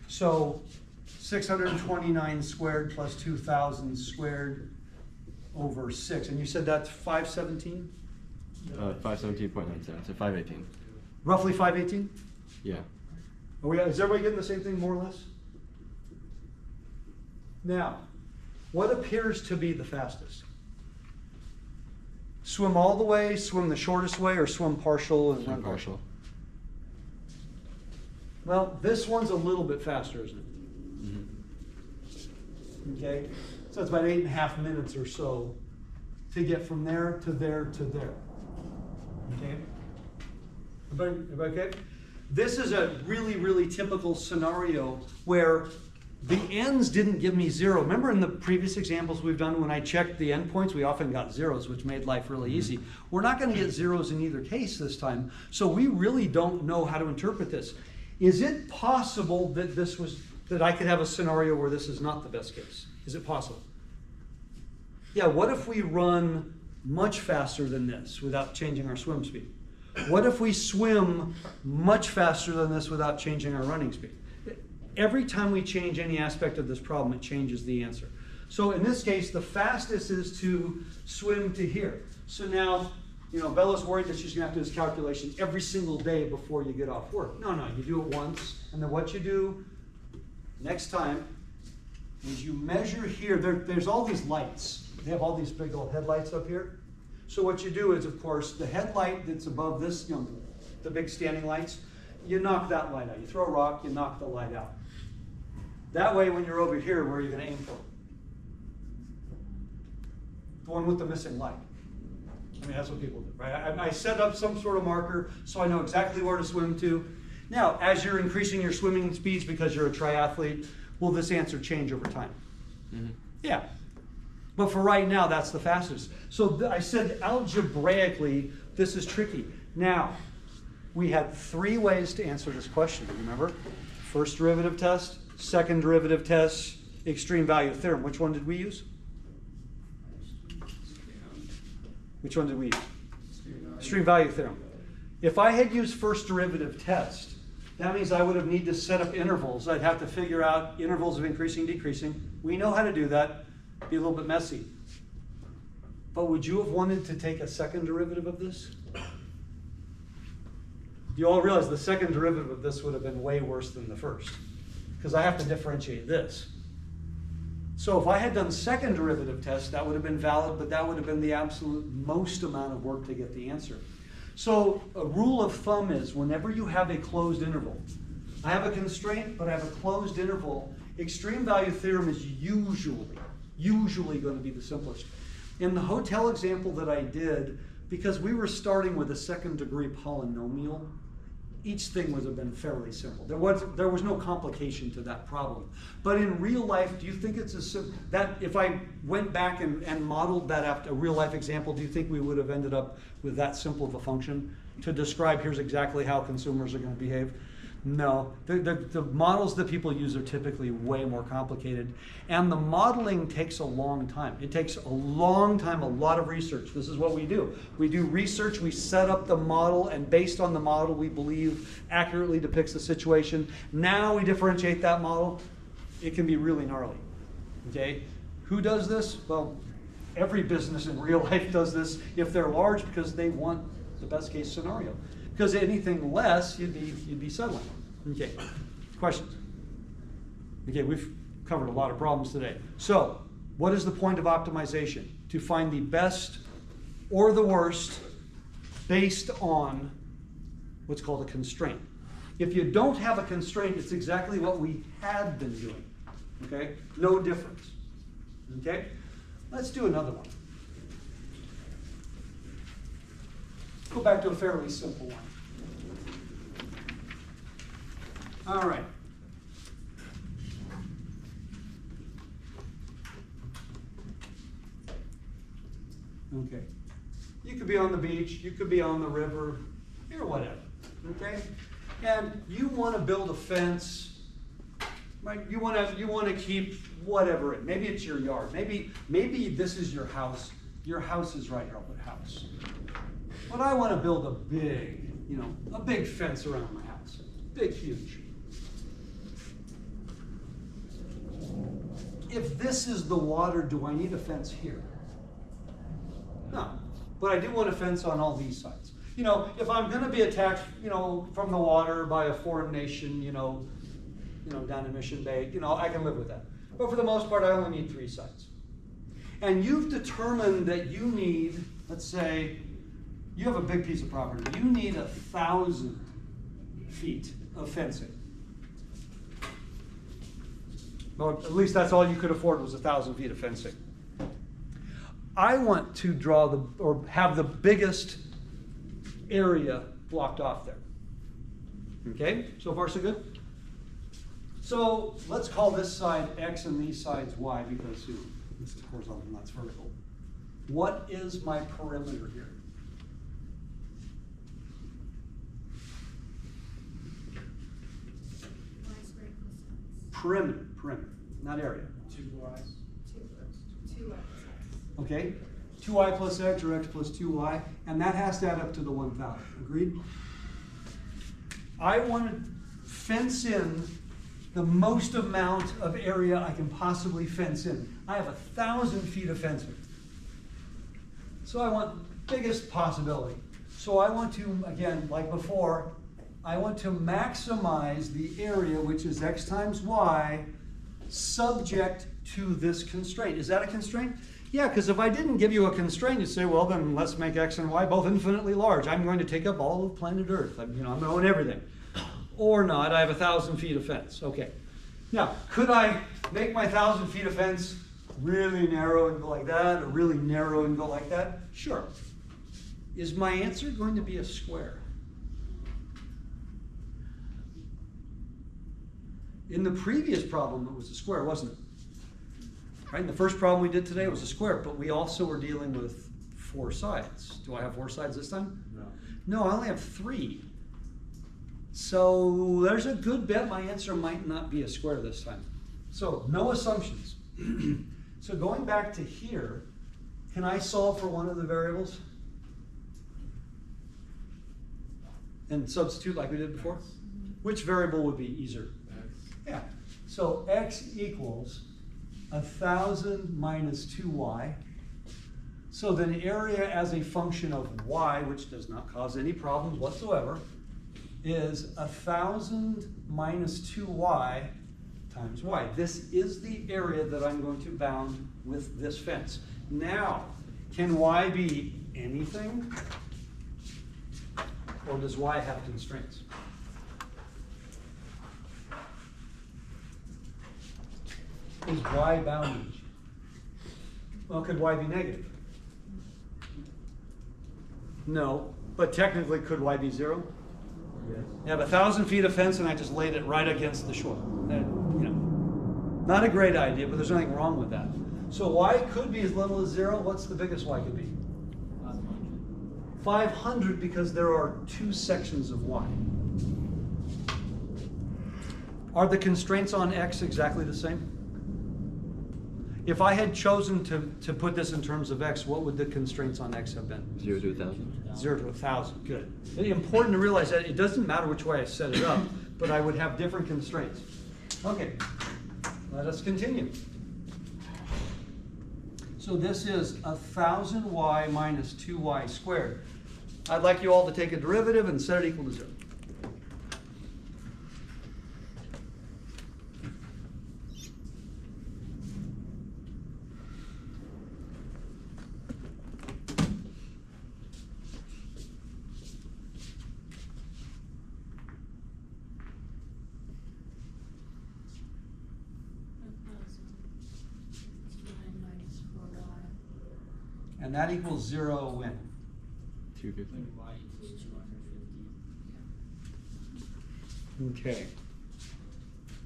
So, 629 squared plus 2,000 squared over 6, and you said that's 517?
517.97, so 518.
Roughly 518?
Yeah.
Is everybody getting the same thing more or less? Now, what appears to be the fastest? Swim all the way, swim the shortest way, or swim partial and run partial? Well, this one's a little bit faster, isn't it?
Mm-hmm.
Okay, so it's about 8.5 minutes or so to get from there to there to there. Okay, everybody okay? This is a really, really typical scenario where the ends didn't give me 0. Remember in the previous examples we've done, when I checked the endpoints, we often got 0s, which made life really easy. We're not going to get 0s in either case this time, so we really don't know how to interpret this. Is it possible that that I could have a scenario where this is not the best case? Is it possible? Yeah, what if we run much faster than this without changing our swim speed? What if we swim much faster than this without changing our running speed? Every time we change any aspect of this problem, it changes the answer. So in this case, the fastest is to swim to here. So now, Bella's worried that she's gonna have to do this calculation every single day before you get off work. No, you do it once, and then what you do next time is you measure here. There's all these lights. They have all these big old headlights up here. So what you do is, of course, the headlight that's above this, the big standing lights, you knock that light out. You throw a rock, you knock the light out. That way, when you're over here, where are you going to aim for? The one with the missing light. I mean, that's what people do, right? I set up some sort of marker so I know exactly where to swim to. Now, as you're increasing your swimming speeds because you're a triathlete, will this answer change over time?
Mm-hmm.
Yeah. But for right now, that's the fastest. So I said algebraically, this is tricky. Now, we had 3 ways to answer this question, remember? First derivative test, second derivative test, extreme value theorem. Which one did we use? Which one did we use? Extreme value theorem. If I had used first derivative test, that means I would have needed to set up intervals. I'd have to figure out intervals of increasing, decreasing. We know how to do that. Be a little bit messy. But would you have wanted to take a second derivative of this? You all realize the second derivative of this would have been way worse than the first, because I have to differentiate this. So if I had done second derivative test, that would have been valid, but that would have been the absolute most amount of work to get the answer. So a rule of thumb is whenever you have a closed interval, I have a constraint, but I have a closed interval, extreme value theorem is usually going to be the simplest. In the hotel example that I did, because we were starting with a second degree polynomial, each thing would have been fairly simple. There was no complication to that problem. But in real life, do you think it's as simple that if I went back and modeled that after a real life example, do you think we would have ended up with that simple of a function to describe here's exactly how consumers are going to behave? No, the models that people use are typically way more complicated, and the modeling takes a long time. It takes a long time, a lot of research. This is what we do. We do research, we set up the model, and based on the model we believe accurately depicts the situation. Now we differentiate that model. It can be really gnarly, okay? Who does this? Well, every business in real life does this if they're large because they want the best case scenario. Because anything less, you'd be settling. Okay, questions? Okay, we've covered a lot of problems today. So, what is the point of optimization? To find the best or the worst based on what's called a constraint. If you don't have a constraint, it's exactly what we had been doing. Okay, no difference. Okay, let's do another one. Go back to a fairly simple one. All right. Okay. You could be on the beach, you could be on the river, or whatever. Okay? And you want to build a fence, right? You want to keep whatever in. Maybe it's your yard. Maybe this is your house. Your house is right here. I'll put house. But I want to build a big fence around my house. Big, huge. If this is the water, do I need a fence here? No. But I do want a fence on all these sides. If I'm going to be attacked, from the water by a foreign nation, down in Mission Bay, I can live with that. But for the most part, I only need 3 sides. And you've determined that you need, let's say, you have a big piece of property. You need 1,000 feet of fencing. Well, at least that's all you could afford was 1,000 feet of fencing. I want to draw have the biggest area blocked off there. Okay, so far so good? So let's call this side X and these sides Y because this is horizontal and that's vertical. What is my perimeter here? Perimeter, not area.
2 Ys.
2 X.
Okay, 2y plus x or x plus 2y, and that has to add up to the 1,000. Agreed? I want to fence in the most amount of area I can possibly fence in. I have 1,000 feet of fencing. So I want biggest possibility. So I want to, again, like before, I want to maximize the area, which is x times y, subject to this constraint. Is that a constraint? Yeah, because if I didn't give you a constraint, you'd say, well, then let's make x and y both infinitely large. I'm going to take up all of planet Earth. I'm going to own everything. Or not, I have 1,000 feet of fence. Okay. Now, could I make my 1,000 feet of fence really narrow and go like that, or really narrow and go like that? Sure. Is my answer going to be a square? In the previous problem, it was a square, wasn't it? Right? In the first problem we did today was a square, but we also were dealing with 4 sides. Do I have 4 sides this time?
No.
No, I only have 3. So there's a good bet my answer might not be a square this time. So no assumptions. So going back to here, can I solve for one of the variables? And substitute like we did before? Which variable would be easier?
X.
Yeah. So x equals 1,000 minus 2y. So then area as a function of y, which does not cause any problems whatsoever, is 1,000 minus 2y times y. This is the area that I'm going to bound with this fence. Now, can y be anything? Or does y have constraints? Is y bounded? Well, could y be negative? No, but technically could y be 0?
Yes.
I have 1,000 feet of fence and I just laid it right against the shore. Not a great idea, but there's nothing wrong with that. So y could be as little as 0. What's the biggest y could be? 500, because there are 2 sections of y. Are the constraints on x exactly the same? If I had chosen to put this in terms of x, what would the constraints on x have been?
0 to 1,000.
0 to 1,000, good. It's important to realize that it doesn't matter which way I set it up, but I would have different constraints. Okay, let us continue. So this is 1,000y minus 2y squared. I'd like you all to take a derivative and set it equal to 0. And that equals 0 when?
250.
When y equals 250.
Okay.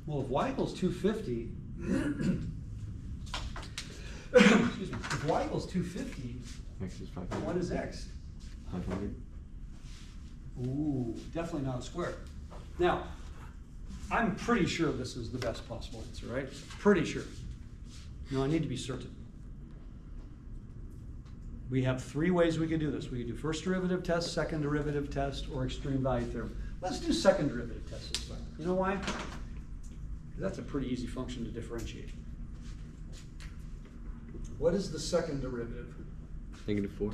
Well, if y equals 250, excuse me, if y equals 250,
X is 500.
what is x?
500.
Ooh, definitely not a square. Now, I'm pretty sure this is the best possible answer, right? Pretty sure. No, I need to be certain. We have 3 ways we could do this. We could do first derivative test, second derivative test, or extreme value theorem. Let's do second derivative test this time. You know why? Because that's a pretty easy function to differentiate. What is the second derivative?
-4.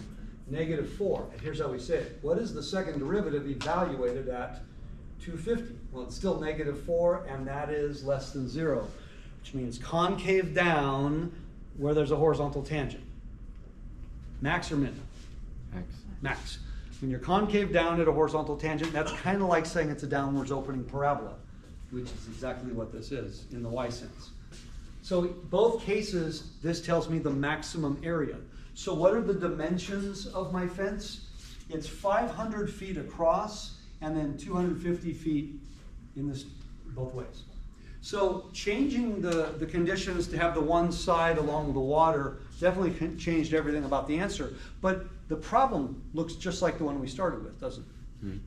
-4. And here's how we say it. What is the second derivative evaluated at 250? Well, it's still -4, and that is less than 0, which means concave down where there's a horizontal tangent. Max or min?
X.
Max. When you're concave down at a horizontal tangent, that's kind of like saying it's a downwards opening parabola, which is exactly what this is in the y sense. So both cases, this tells me the maximum area. So what are the dimensions of my fence? It's 500 feet across and then 250 feet in this both ways. So changing the conditions to have the one side along the water definitely changed everything about the answer. But the problem looks just like the one we started with, doesn't it?
Hmm.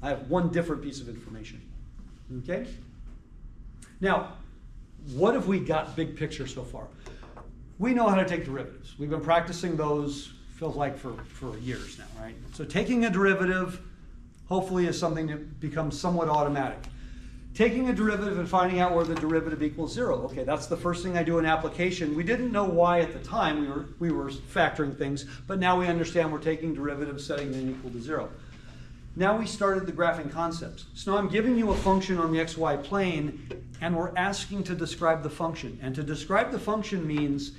I have one different piece of information. Okay? Now, what have we got big picture so far? We know how to take derivatives. We've been practicing those, feels like for years now, right? So taking a derivative, hopefully, is something that becomes somewhat automatic. Taking a derivative and finding out where the derivative equals 0. Okay, that's the first thing I do in application. We didn't know why at the time. We were factoring things, but now we understand we're taking derivatives, setting them equal to 0. Now we started the graphing concepts. So now I'm giving you a function on the xy plane, and we're asking to describe the function. And to describe the function means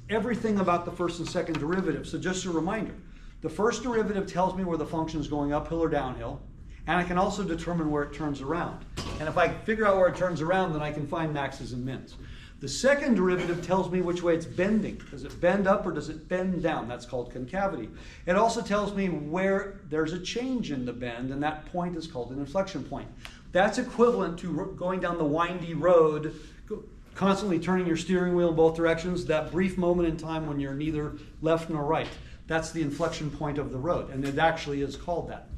everything about the first and second derivative. So just a reminder, the first derivative tells me where the function is going uphill or downhill, and I can also determine where it turns around. And if I figure out where it turns around, then I can find maxes and mins. The second derivative tells me which way it's bending. Does it bend up or does it bend down? That's called concavity. It also tells me where there's a change in the bend, and that point is called an inflection point. That's equivalent to going down the windy road, constantly turning your steering wheel in both directions, that brief moment in time when you're neither left nor right. That's the inflection point of the road, and it actually is called that.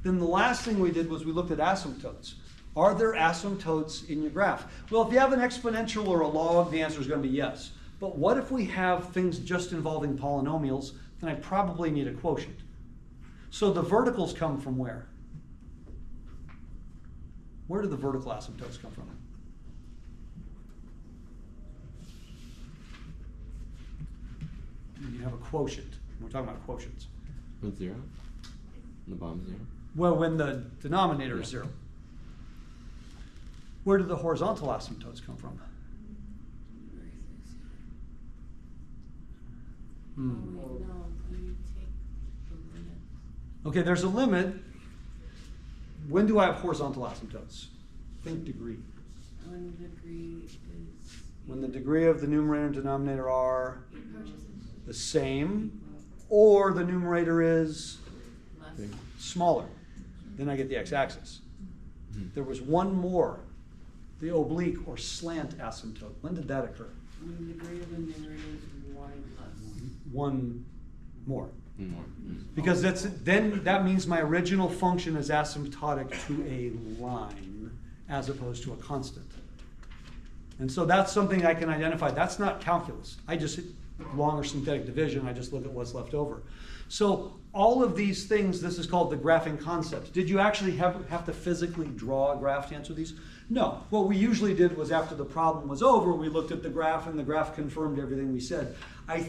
Then the last thing we did was we looked at asymptotes. Are there asymptotes in your graph? Well, if you have an exponential or a log, the answer is going to be yes. But what if we have things just involving polynomials? Then I probably need a quotient. So the verticals come from where? Where do the vertical asymptotes come from? You have a quotient. We're talking about quotients.
With 0? The bottom 0?
Well, when the denominator is 0. Where do the horizontal asymptotes come from?
Oh, wait, no, you take the limit.
Okay, there's a limit. When do I have horizontal asymptotes? Think degree.
When the degree is.
When the degree of the numerator and denominator are
Approaches
the same, or the numerator is
Less.
smaller, then I get the x-axis. There was one more, the oblique or slant asymptote. When did that occur?
When the degree of the numerator is 1 less.
One more.
More.
Because then that means my original function is asymptotic to a line as opposed to a constant. And so that's something I can identify. That's not calculus. I just hit long or synthetic division. I just look at what's left over. So all of these things, this is called the graphing concepts. Did you actually have to physically draw a graph to answer these? No. What we usually did was after the problem was over, we looked at the graph and the graph confirmed everything we said. I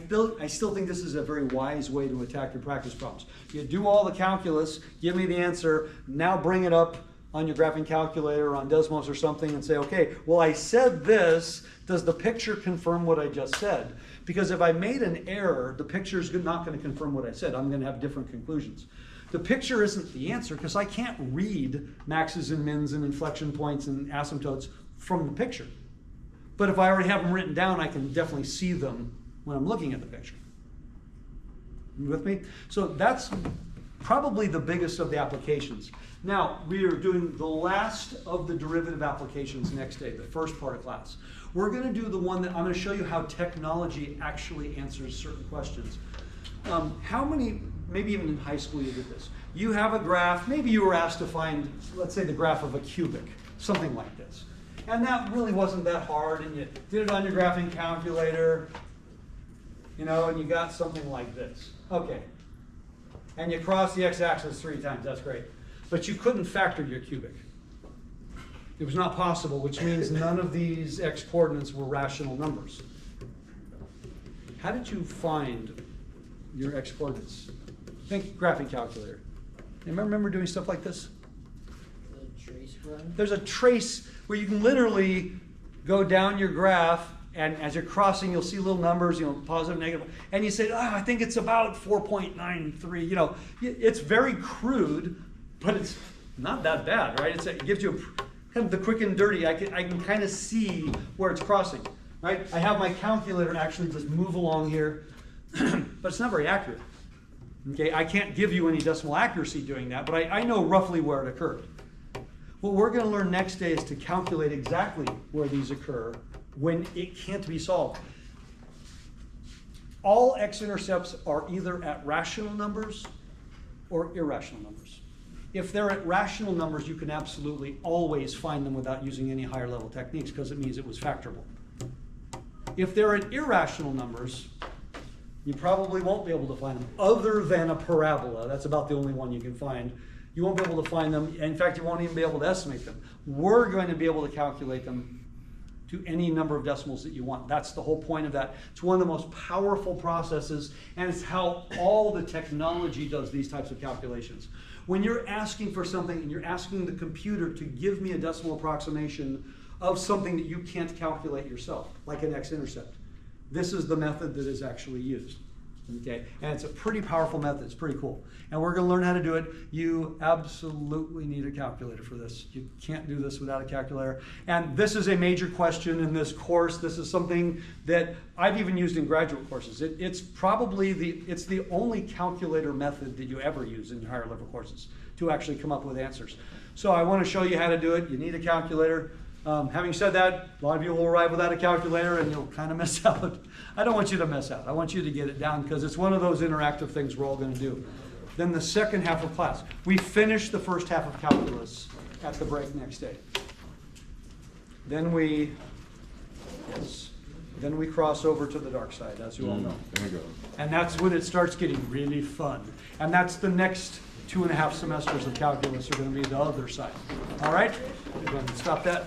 still think this is a very wise way to attack your practice problems. You do all the calculus, give me the answer, now bring it up on your graphing calculator or on Desmos or something and say, okay, well, I said this. Does the picture confirm what I just said? Because if I made an error, the picture is not going to confirm what I said. I'm going to have different conclusions. The picture isn't the answer because I can't read maxes and mins and inflection points and asymptotes from the picture. But if I already have them written down, I can definitely see them when I'm looking at the picture. You with me? So that's probably the biggest of the applications. Now, we are doing the last of the derivative applications next day, the first part of class. We're going to do the one that I'm going to show you how technology actually answers certain questions. How many, maybe even in high school you did this. You have a graph, maybe you were asked to find, let's say, the graph of a cubic, something like this. And that really wasn't that hard, and you did it on your graphing calculator, you know, and you got something like this. Okay. And you crossed the x-axis 3 times, that's great. But you couldn't factor your cubic. It was not possible, which means none of these x-coordinates were rational numbers. How did you find your x-coordinates? Think graphing calculator. Anybody remember doing stuff like this?
The trace run?
There's a trace where you can literally go down your graph, and as you're crossing, you'll see little numbers, you know, positive, negative, and you say, I think it's about 4.93. You know, it's very crude, but it's not that bad, right? It gives you kind of the quick and dirty. I can kind of see where it's crossing, right? I have my calculator actually just move along here, but it's not very accurate. Okay, I can't give you any decimal accuracy doing that, but I know roughly where it occurred. What we're going to learn next day is to calculate exactly where these occur when it can't be solved. All x-intercepts are either at rational numbers or irrational numbers. If they're at rational numbers, you can absolutely always find them without using any higher level techniques because it means it was factorable. if they're at irrational numbers, you probably won't be able to find them, other than a parabola. That's about the only one you can find. You won't be able to find them. In fact, you won't even be able to estimate them. We're going to be able to calculate them to any number of decimals that you want. That's the whole point of that. It's one of the most powerful processes, and it's how all the technology does these types of calculations. When you're asking for something and you're asking the computer to give me a decimal approximation of something that you can't calculate yourself, like an x-intercept, this is the method that is actually used. Okay, and it's a pretty powerful method. It's pretty cool. And we're going to learn how to do it. You absolutely need a calculator for this. You can't do this without a calculator. And this is a major question in this course. This is something that I've even used in graduate courses. It's probably the only calculator method that you ever use in higher level courses to actually come up with answers. So I want to show you how to do it. You need a calculator. Having said that, a lot of you will arrive without a calculator and you'll kind of miss out. I don't want you to miss out. I want you to get it down because it's one of those interactive things we're all going to do. Then the second half of class. We finish the first half of calculus at the break next day. Then we cross over to the dark side, as you all know.
There we go.
And that's when it starts getting really fun. And that's the next 2.5 semesters of calculus are going to be the other side. All right? We're going to stop that.